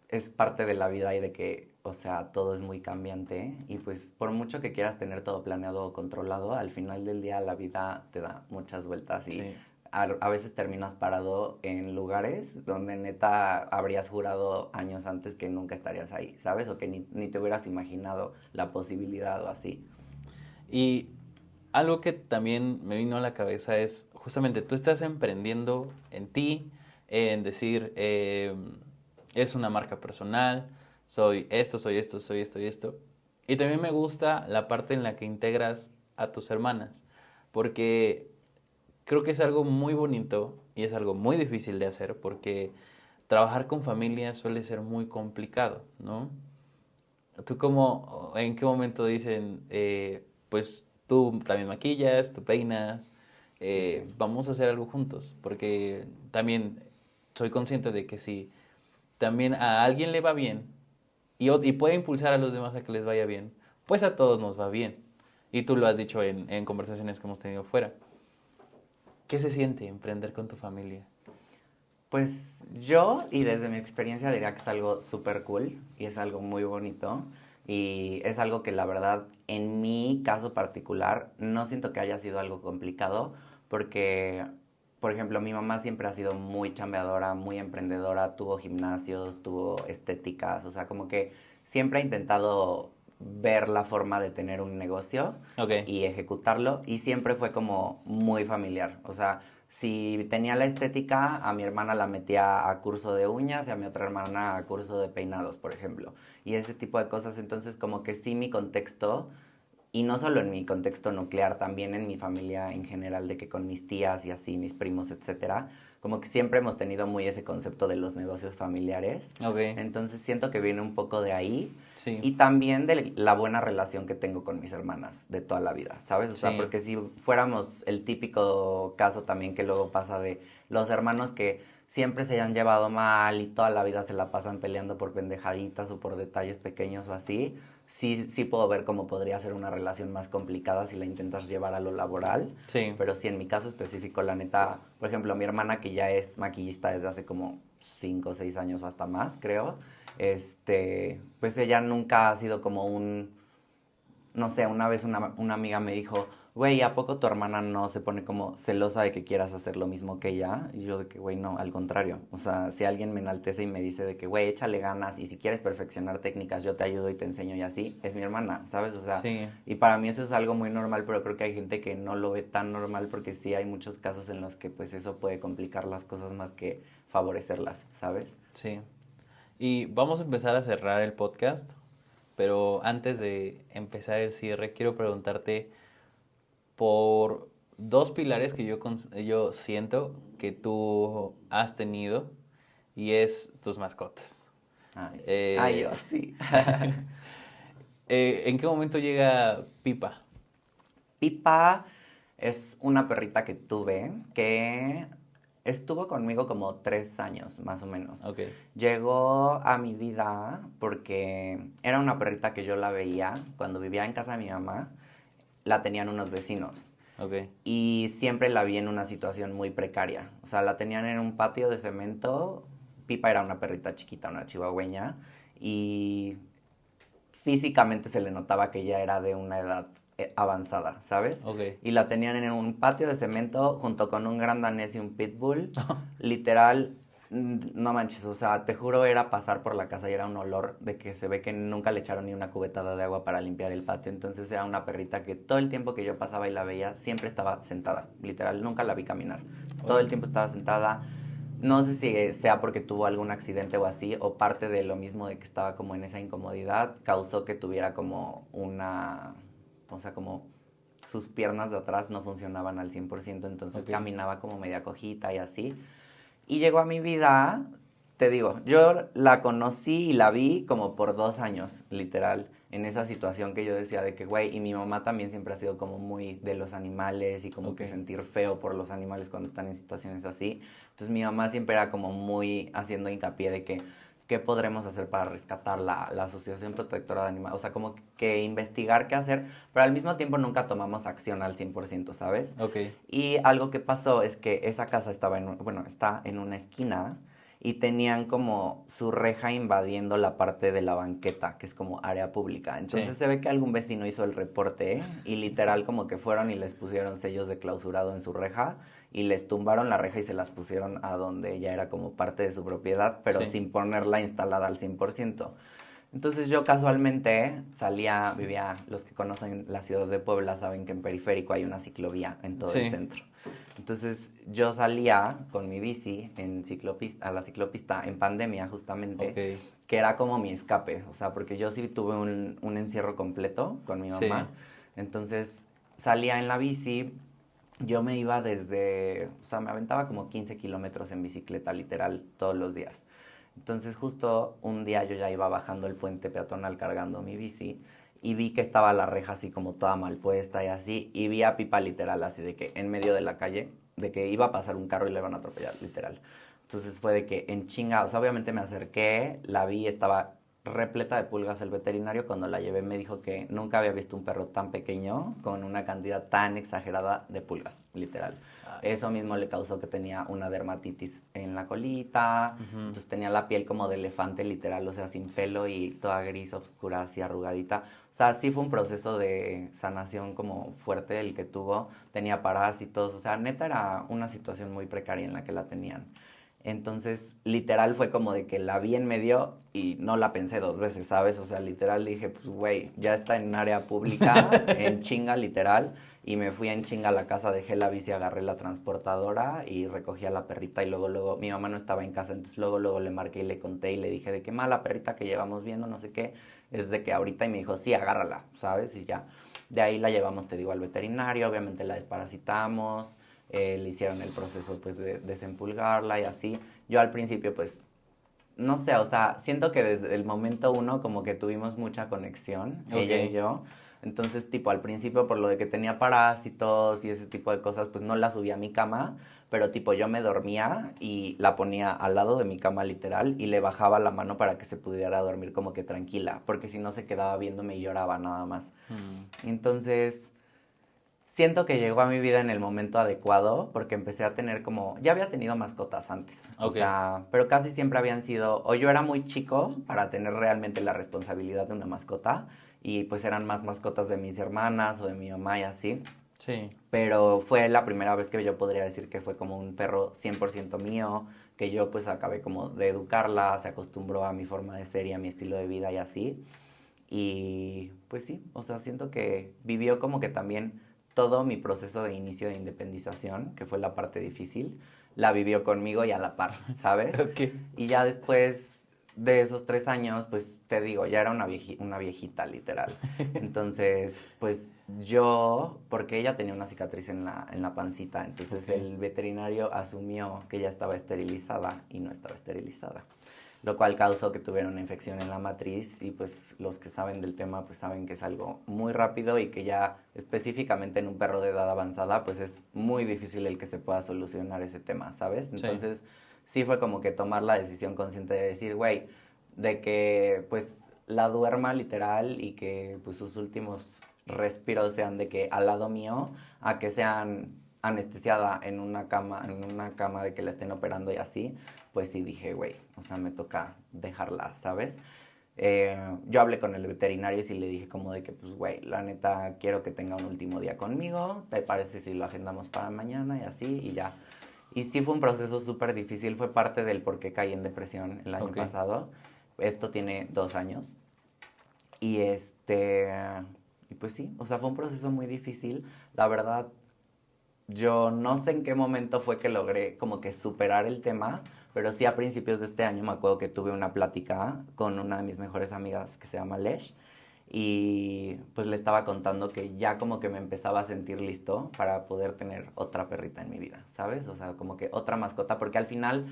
es parte de la vida y de que, o sea, todo es muy cambiante y pues por mucho que quieras tener todo planeado o controlado, al final del día la vida te da muchas vueltas y Sí. a veces terminas parado en lugares donde neta habrías jurado años antes que nunca estarías ahí, ¿sabes? O que ni te hubieras imaginado la posibilidad o así. Y algo que también me vino a la cabeza es justamente tú estás emprendiendo en ti, en decir, es una marca personal, soy esto, soy esto, soy esto y esto. Y también me gusta la parte en la que integras a tus hermanas, porque creo que es algo muy bonito y es algo muy difícil de hacer, porque trabajar con familia suele ser muy complicado, ¿no? ¿Tú cómo, en qué momento dicen, pues tú también maquillas, tú peinas, Sí, sí. vamos a hacer algo juntos? Porque también soy consciente de que si también a alguien le va bien y puede impulsar a los demás a que les vaya bien, pues a todos nos va bien. Y tú lo has dicho en conversaciones que hemos tenido fuera. ¿Qué se siente emprender con tu familia? Pues yo, y desde mi experiencia, diría que es algo súper cool y es algo muy bonito. Y es algo que la verdad, en mi caso particular, no siento que haya sido algo complicado, porque, por ejemplo, mi mamá siempre ha sido muy chambeadora, muy emprendedora, tuvo gimnasios, tuvo estéticas, o sea, como que siempre ha intentado ver la forma de tener un negocio Ok, y ejecutarlo, y siempre fue como muy familiar. O sea, si tenía la estética, a mi hermana la metía a curso de uñas y a mi otra hermana a curso de peinados, por ejemplo. Y ese tipo de cosas, entonces como que sí mi contexto, y no solo en mi contexto nuclear, también en mi familia en general, de que con mis tías y así, mis primos, etcétera, como que siempre hemos tenido muy ese concepto de los negocios familiares. ok, Entonces siento que viene un poco de ahí sí, y también de la buena relación que tengo con mis hermanas de toda la vida, ¿sabes? O sea, sí, porque si fuéramos el típico caso también que luego pasa de los hermanos que siempre se hayan llevado mal y toda la vida se la pasan peleando por pendejaditas o por detalles pequeños o así, sí puedo ver cómo podría ser una relación más complicada si la intentas llevar a lo laboral. sí, Pero sí, en mi caso específico, la neta, por ejemplo, mi hermana que ya es maquillista desde hace como 5 o 6 años o hasta más, creo, pues ella nunca ha sido como no sé, una vez una amiga me dijo, güey, ¿a poco tu hermana no se pone como celosa de que quieras hacer lo mismo que ella? Y yo de que, güey, no, al contrario. O sea, si alguien me enaltece y me dice de que, güey, échale ganas y si quieres perfeccionar técnicas, yo te ayudo y te enseño y así, es mi hermana, ¿sabes? O sea, sí, y para mí eso es algo muy normal, pero creo que hay gente que no lo ve tan normal porque sí hay muchos casos en los que pues eso puede complicar las cosas más que favorecerlas, ¿sabes? sí. Y vamos a empezar a cerrar el podcast, pero antes de empezar el cierre, quiero preguntarte por dos pilares que yo siento que tú has tenido y es tus mascotas. Ay, sí. Ay, yo Eh, sí. ¿En qué momento llega Pipa? Pipa es una perrita que tuve que estuvo conmigo como 3 años, más o menos. Ok, Llegó a mi vida porque era una perrita que yo la veía cuando vivía en casa de mi mamá, la tenían unos vecinos. Ok. Y siempre la vi en una situación muy precaria. O sea, la tenían en un patio de cemento. Pipa era una perrita chiquita, una chihuahueña. Y físicamente se le notaba que ya era de una edad avanzada, ¿sabes? Ok. Y la tenían en un patio de cemento junto con un gran danés y un pitbull. Literal, no manches, o sea, te juro era pasar por la casa y era un olor de que se ve que nunca le echaron ni una cubetada de agua para limpiar el patio. Entonces era una perrita que todo el tiempo que yo pasaba y la veía siempre estaba sentada, literal, nunca la vi caminar. Todo el tiempo estaba sentada. No sé si sea porque tuvo algún accidente o así, o parte de lo mismo de que estaba como en esa incomodidad, causó que tuviera como una, o sea, como sus piernas de atrás no funcionaban al 100%, entonces Ok. caminaba como media cojita y así. Y llegó a mi vida, te digo, yo la conocí y la vi como por 2 años, literal, en esa situación que yo decía de que, güey, y mi mamá también siempre ha sido como muy de los animales y como Ok. que sentir feo por los animales cuando están en situaciones así. Entonces mi mamá siempre era como muy haciendo hincapié de que, ¿qué podremos hacer para rescatar la Asociación Protectora de Animales? O sea, como que investigar qué hacer, pero al mismo tiempo nunca tomamos acción al 100%, ¿sabes? Ok. Y algo que pasó es que esa casa estaba bueno, está en una esquina y tenían como su reja invadiendo la parte de la banqueta, que es como área pública. Entonces Sí. se ve que algún vecino hizo el reporte y literal como que fueron y les pusieron sellos de clausurado en su reja y les tumbaron la reja y se las pusieron a donde ya era como parte de su propiedad, pero Sí. sin ponerla instalada al 100%. Entonces yo casualmente salía, vivía, los que conocen la ciudad de Puebla saben que en Periférico hay una ciclovía en todo el Sí. centro. Entonces yo salía con mi bici a la ciclopista en pandemia justamente, Ok. que era como mi escape, o sea, porque yo sí tuve un encierro completo con mi Sí. mamá. Entonces salía en la bici, yo me iba o sea, me aventaba como 15 kilómetros en bicicleta literal todos los días. Entonces justo un día yo ya iba bajando el puente peatonal cargando mi bici y vi que estaba la reja así como toda mal puesta y así, y vi a Pipa literal así de que en medio de la calle, de que iba a pasar un carro y le iban a atropellar literal. Entonces fue de que en chinga, o sea, obviamente me acerqué, la vi, estaba repleta de pulgas. El veterinario cuando la llevé me dijo que nunca había visto un perro tan pequeño con una cantidad tan exagerada de pulgas, literal. Eso mismo le causó que tenía una dermatitis en la colita, entonces tenía la piel como de elefante literal, o sea, sin pelo y toda gris, oscura, así arrugadita. O sea, sí fue un proceso de sanación como fuerte el que tuvo, tenía parásitos, o sea, neta era una situación muy precaria en la que la tenían. Entonces, literal fue como de que la vi en medio y no la pensé dos veces, ¿sabes? O sea, literal dije, pues, güey, ya está en área pública, en chinga, literal. Y me fui en chinga a la casa, dejé la bici, agarré la transportadora y recogí a la perrita. Y luego, mi mamá no estaba en casa, entonces luego le marqué y le conté y le dije de qué mala perrita que llevamos viendo, no sé qué, es de que ahorita. Y me dijo, sí, agárrala, ¿sabes? Y ya. De ahí la llevamos, te digo, al veterinario, obviamente la desparasitamos, le hicieron el proceso pues de desempulgarla y así. Yo al principio pues, no sé, o sea, siento que desde el momento uno como que tuvimos mucha conexión, ella y Ok. yo. Entonces, tipo, al principio por lo de que tenía parásitos y ese tipo de cosas, pues no la subía a mi cama, pero tipo yo me dormía y la ponía al lado de mi cama literal y le bajaba la mano para que se pudiera dormir como que tranquila, porque si no se quedaba viéndome y lloraba nada más. Entonces, siento que llegó a mi vida en el momento adecuado porque empecé a tener como, ya había tenido mascotas antes, o Ok. sea, pero casi siempre habían sido, o yo era muy chico para tener realmente la responsabilidad de una mascota y pues eran más mascotas de mis hermanas o de mi mamá y así, Sí. pero fue la primera vez que yo podría decir que fue como un perro 100% mío, que yo pues acabé como de educarla, se acostumbró a mi forma de ser y a mi estilo de vida y así. Y pues sí, o sea, siento que vivió como que también todo mi proceso de inicio de independización, que fue la parte difícil, la vivió conmigo y a la par, ¿sabes? Ok. Y ya después de esos 3 años, pues te digo, ya era una viejita literal. Entonces, pues yo, porque ella tenía una cicatriz en la pancita, entonces Ok. el veterinario asumió que ya estaba esterilizada y no estaba esterilizada, lo cual causó que tuviera una infección en la matriz y pues los que saben del tema pues saben que es algo muy rápido y que ya específicamente en un perro de edad avanzada pues es muy difícil el que se pueda solucionar ese tema, ¿sabes? Sí. Entonces sí fue como que tomar la decisión consciente de decir, güey, de que pues la duerma literal y que pues sus últimos respiros sean de que al lado mío, a que sean anestesiada en una cama de que la estén operando y así, pues sí dije, güey, o sea, me toca dejarla, ¿sabes? Yo hablé con el veterinario y sí le dije como de que, pues, güey, la neta quiero que tenga un último día conmigo, ¿te parece si lo agendamos para mañana y así? Y ya. Y sí fue un proceso súper difícil, fue parte del por qué caí en depresión el año pasado. Esto tiene 2 años. Y y pues sí, o sea, fue un proceso muy difícil. La verdad, yo no sé en qué momento fue que logré como que superar el tema, pero sí a principios de este año me acuerdo que tuve una plática con una de mis mejores amigas que se llama Lesh y pues le estaba contando que ya como que me empezaba a sentir listo para poder tener otra perrita en mi vida, ¿sabes? O sea, como que otra mascota, porque al final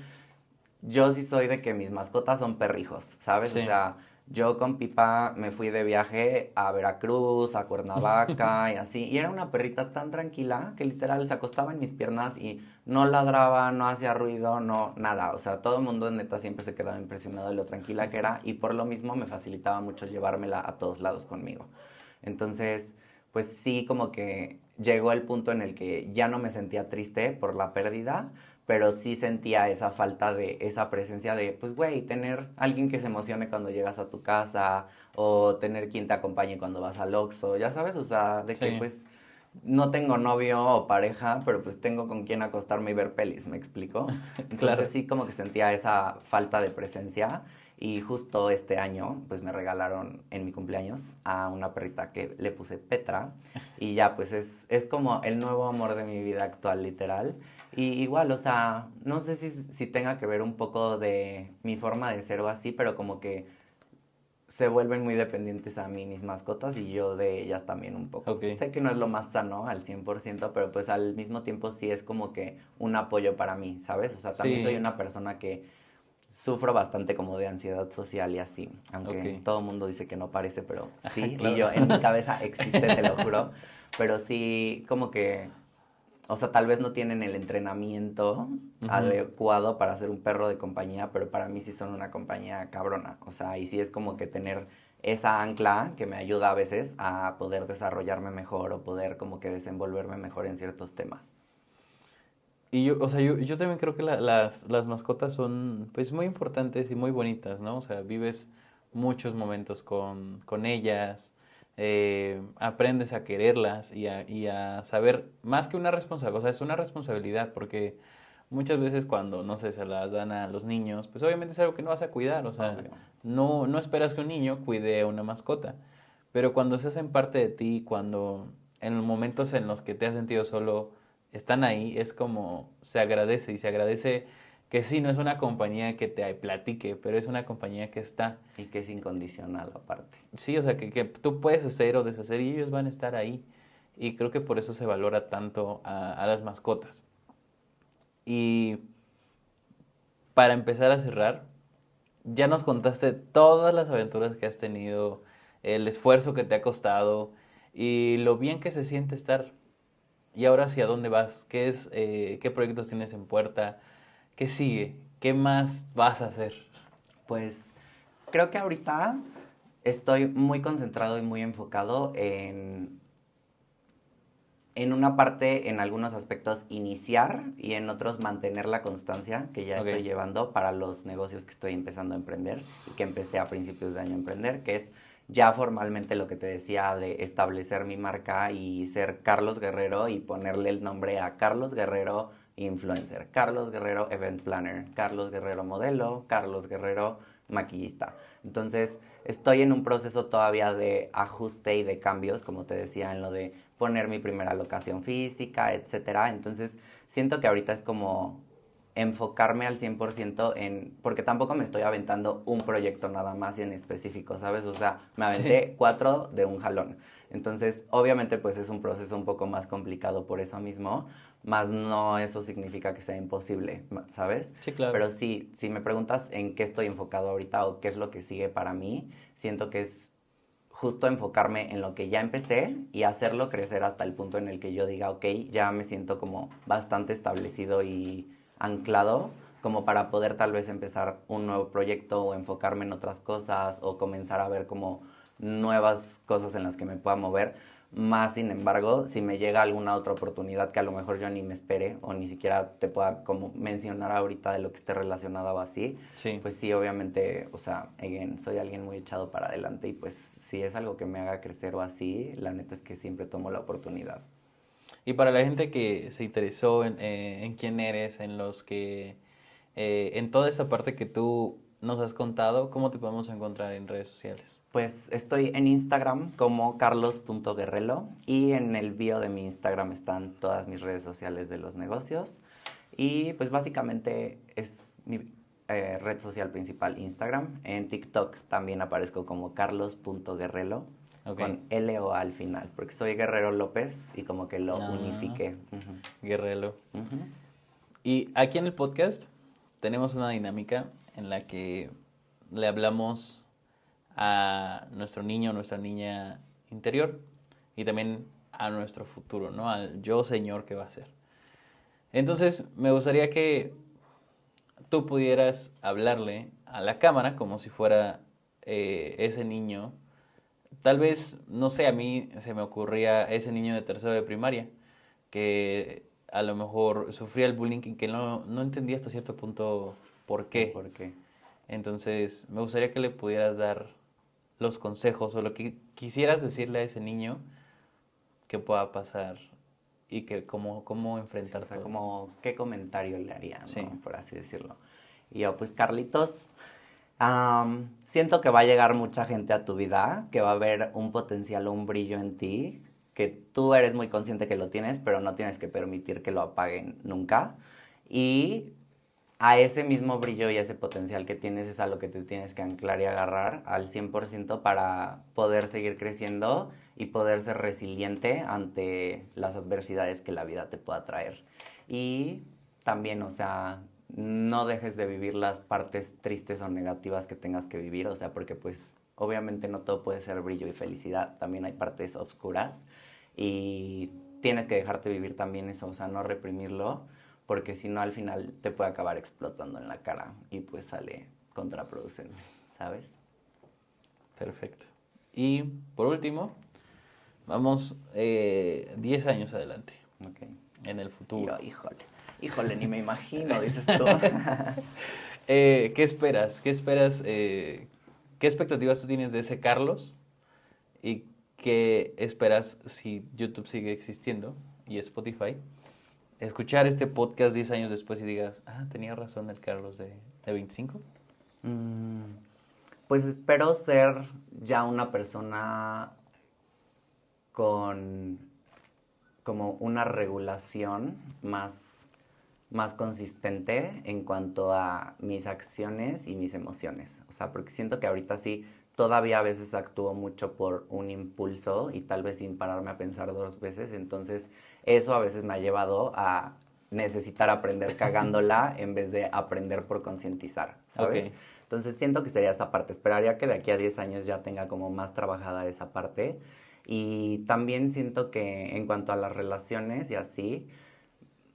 yo sí soy de que mis mascotas son perrijos, ¿sabes? Sí. O sea, yo con Pipa me fui de viaje a Veracruz, a Cuernavaca y así. Y era una perrita tan tranquila que literal se acostaba en mis piernas y no ladraba, no hacía ruido, no, nada. O sea, todo el mundo neta siempre se quedaba impresionado de lo tranquila que era y por lo mismo me facilitaba mucho llevármela a todos lados conmigo. Entonces, pues sí, como que llegó el punto en el que ya no me sentía triste por la pérdida, pero sí sentía esa falta de esa presencia de, pues, güey, tener alguien que se emocione cuando llegas a tu casa o tener quien te acompañe cuando vas al Oxxo, ya sabes, o sea, de que, Sí. pues, no tengo novio o pareja, pero pues tengo con quien acostarme y ver pelis, ¿me explico? Claro. Entonces sí como que sentía esa falta de presencia y justo este año pues me regalaron en mi cumpleaños a una perrita que le puse Petra y ya pues es como el nuevo amor de mi vida actual literal. Y igual, o sea, no sé si tenga que ver un poco de mi forma de ser o así, pero como que se vuelven muy dependientes a mí mis mascotas y yo de ellas también un poco. Ok. Sé que no es lo más sano al 100%, pero pues al mismo tiempo sí es como que un apoyo para mí, ¿sabes? O sea, también soy Sí. una persona que sufro bastante como de ansiedad social y así, aunque Ok. todo el mundo dice que no parece, pero Ajá, sí, y claro. yo en mi cabeza existe, te lo juro, pero sí como que o sea, tal vez no tienen el entrenamiento Ujú. adecuado para ser un perro de compañía, pero para mí sí son una compañía cabrona. O sea, y sí es como que tener esa ancla que me ayuda a veces a poder desarrollarme mejor o poder como que desenvolverme mejor en ciertos temas. Y yo, o sea, yo también creo que las mascotas son pues muy importantes y muy bonitas, ¿no? O sea, vives muchos momentos con ellas, aprendes a quererlas y a saber, más que una responsabilidad, o sea, es una responsabilidad porque muchas veces cuando, no sé, se las dan a los niños, pues obviamente es algo que no vas a cuidar, o sea, Obvio. no esperas que un niño cuide a una mascota, pero cuando se hacen parte de ti, cuando en los momentos en los que te has sentido solo, están ahí, es como se agradece y se agradece que sí, no es una compañía que te platique, pero es una compañía que está. Y que es incondicional aparte. Sí, o sea, que tú puedes hacer o deshacer y ellos van a estar ahí. Y creo que por eso se valora tanto a las mascotas. Y para empezar a cerrar, ya nos contaste todas las aventuras que has tenido, el esfuerzo que te ha costado y lo bien que se siente estar. ¿Y ahora hacia dónde vas? ¿Qué proyectos tienes en puerta? ¿Qué sigue? ¿Qué más vas a hacer? Pues creo que ahorita estoy muy concentrado y muy enfocado en una parte, en algunos aspectos, iniciar y en otros mantener la constancia que ya estoy Ok, llevando para los negocios que estoy empezando a emprender y que empecé a principios de año a emprender, que es ya formalmente lo que te decía de establecer mi marca y ser Carlos Guerrero y ponerle el nombre a Carlos Guerrero Influencer, Carlos Guerrero Event Planner, Carlos Guerrero Modelo, Carlos Guerrero Maquillista. Entonces, estoy en un proceso todavía de ajuste y de cambios, como te decía, en lo de poner mi primera locación física, etcétera. Entonces, siento que ahorita es como enfocarme al 100% en, porque tampoco me estoy aventando un proyecto nada más y en específico, ¿sabes? O sea, me sí, aventé 4 de un jalón. Entonces, obviamente, pues es un proceso un poco más complicado por eso mismo, más no eso significa que sea imposible, ¿sabes? sí, claro. Pero sí, si me preguntas en qué estoy enfocado ahorita o qué es lo que sigue para mí, siento que es justo enfocarme en lo que ya empecé y hacerlo crecer hasta el punto en el que yo diga, ok, ya me siento como bastante establecido y anclado como para poder tal vez empezar un nuevo proyecto o enfocarme en otras cosas o comenzar a ver como nuevas cosas en las que me pueda mover. Más sin embargo, si me llega alguna otra oportunidad que a lo mejor yo ni me espere o ni siquiera te pueda como mencionar ahorita de lo que esté relacionado o así, Sí. pues sí, obviamente, o sea, again, soy alguien muy echado para adelante y pues si es algo que me haga crecer o así, la neta es que siempre tomo la oportunidad. Y para la gente que se interesó en quién eres, en los que, en toda esta parte que tú nos has contado, ¿cómo te podemos encontrar en redes sociales? Pues estoy en Instagram como carlos.guerrelo y en el bio de mi Instagram están todas mis redes sociales de los negocios y pues básicamente es mi red social principal Instagram. En TikTok también aparezco como carlos.guerrelo Ok. con L-O al final porque soy Guerrero López y como que lo Ah, unifiqué. Guerrero. Ujú. Y aquí en el podcast tenemos una dinámica en la que le hablamos a nuestro niño, nuestra niña interior y también a nuestro futuro, ¿no? Al yo señor que va a ser. Entonces, me gustaría que tú pudieras hablarle a la cámara como si fuera ese niño. Tal vez, no sé, a mí se me ocurría ese niño de tercero de primaria que a lo mejor sufría el bullying y que no entendía hasta cierto punto por qué. ¿Por qué? Entonces, me gustaría que le pudieras dar los consejos o lo que quisieras decirle a ese niño que pueda pasar y que cómo Sí, enfrentar o sea, todo. como qué comentario le haría, Sí, ¿no? Por así decirlo. Y yo, pues Carlitos, siento que va a llegar mucha gente a tu vida, que va a ver un potencial o un brillo en ti, que tú eres muy consciente que lo tienes, pero no tienes que permitir que lo apaguen nunca. Y a ese mismo brillo y a ese potencial que tienes es a lo que te tienes que anclar y agarrar al 100% para poder seguir creciendo y poder ser resiliente ante las adversidades que la vida te pueda traer. Y también, o sea, no dejes de vivir las partes tristes o negativas que tengas que vivir, o sea, porque pues obviamente no todo puede ser brillo y felicidad, también hay partes oscuras y tienes que dejarte vivir también eso, o sea, no reprimirlo porque si no al final te puede acabar explotando en la cara y pues sale contraproducente, ¿sabes? perfecto. Y por último, vamos 10 años adelante, Ok. en el Y futuro. yo, híjole, ni me imagino, dices tú. ¿Qué esperas? ¿Qué esperas? ¿Qué expectativas tú tienes de ese Carlos? ¿Y qué esperas si YouTube sigue existiendo y Spotify? Escuchar este podcast 10 años después y digas, tenía razón el Carlos de 25. Mm, pues espero ser ya una persona con como una regulación más consistente en cuanto a mis acciones y mis emociones. O sea, porque siento que ahorita sí todavía a veces actúo mucho por un impulso y tal vez sin pararme a pensar dos veces. Entonces, eso a veces me ha llevado a necesitar aprender cagándola en vez de aprender por concientizar, ¿sabes? Ok. Entonces siento que sería esa parte. Esperaría que de aquí a 10 años ya tenga como más trabajada esa parte. Y también siento que en cuanto a las relaciones y así,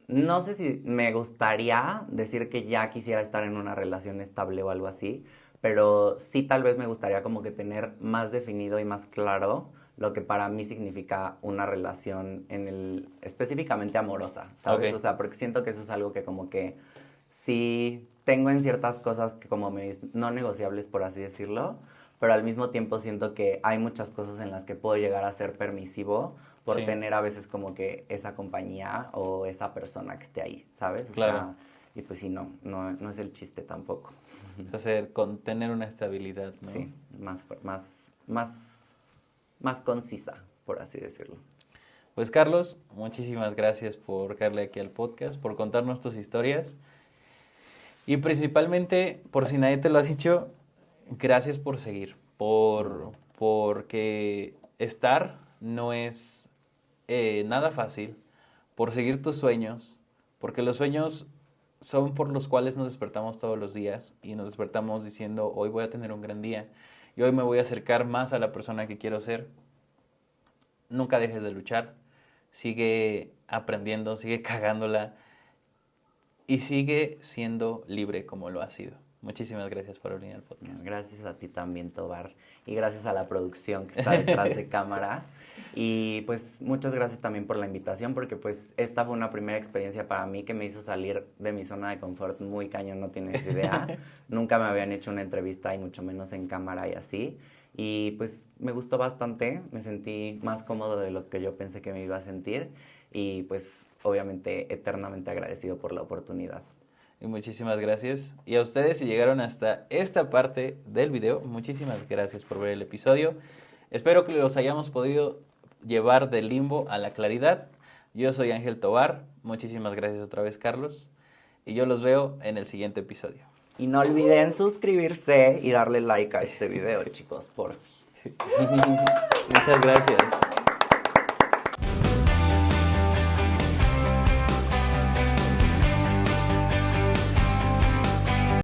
no sé si me gustaría decir que ya quisiera estar en una relación estable o algo así, pero sí tal vez me gustaría como que tener más definido y más claro lo que para mí significa una relación específicamente amorosa, ¿sabes? Ok. O sea, porque siento que eso es algo que como que sí tengo en ciertas cosas que como no negociables por así decirlo, pero al mismo tiempo siento que hay muchas cosas en las que puedo llegar a ser permisivo por Sí, tener a veces como que esa compañía o esa persona que esté ahí, ¿sabes? O claro. sea, y pues sí, no es el chiste tampoco. Es tener una estabilidad, ¿no? Sí, más, más concisa, por así decirlo. Pues Carlos, muchísimas gracias por caerle aquí al podcast, por contarnos tus historias y principalmente, por si nadie te lo ha dicho, gracias por seguir, porque estar no es nada fácil, por seguir tus sueños, porque los sueños son por los cuales nos despertamos todos los días y nos despertamos diciendo, hoy voy a tener un gran día y hoy me voy a acercar más a la persona que quiero ser. Nunca dejes de luchar, sigue aprendiendo, sigue cagándola y sigue siendo libre como lo ha sido. Muchísimas gracias por venir al podcast. Gracias a ti también, Tobar. Y gracias a la producción que está detrás de cámara. Y pues muchas gracias también por la invitación, porque pues esta fue una primera experiencia para mí que me hizo salir de mi zona de confort muy cañón, no tienes idea. Nunca me habían hecho una entrevista y mucho menos en cámara y así. Y pues me gustó bastante, me sentí más cómodo de lo que yo pensé que me iba a sentir y pues obviamente eternamente agradecido por la oportunidad. Y muchísimas gracias. Y a ustedes si llegaron hasta esta parte del video, muchísimas gracias por ver el episodio. Espero que los hayamos podido llevar del limbo a la claridad. Yo soy Ángel Tobar. Muchísimas gracias otra vez, Carlos. Y yo los veo en el siguiente episodio. Y no olviden suscribirse y darle like a este video, chicos, por fin. Muchas gracias.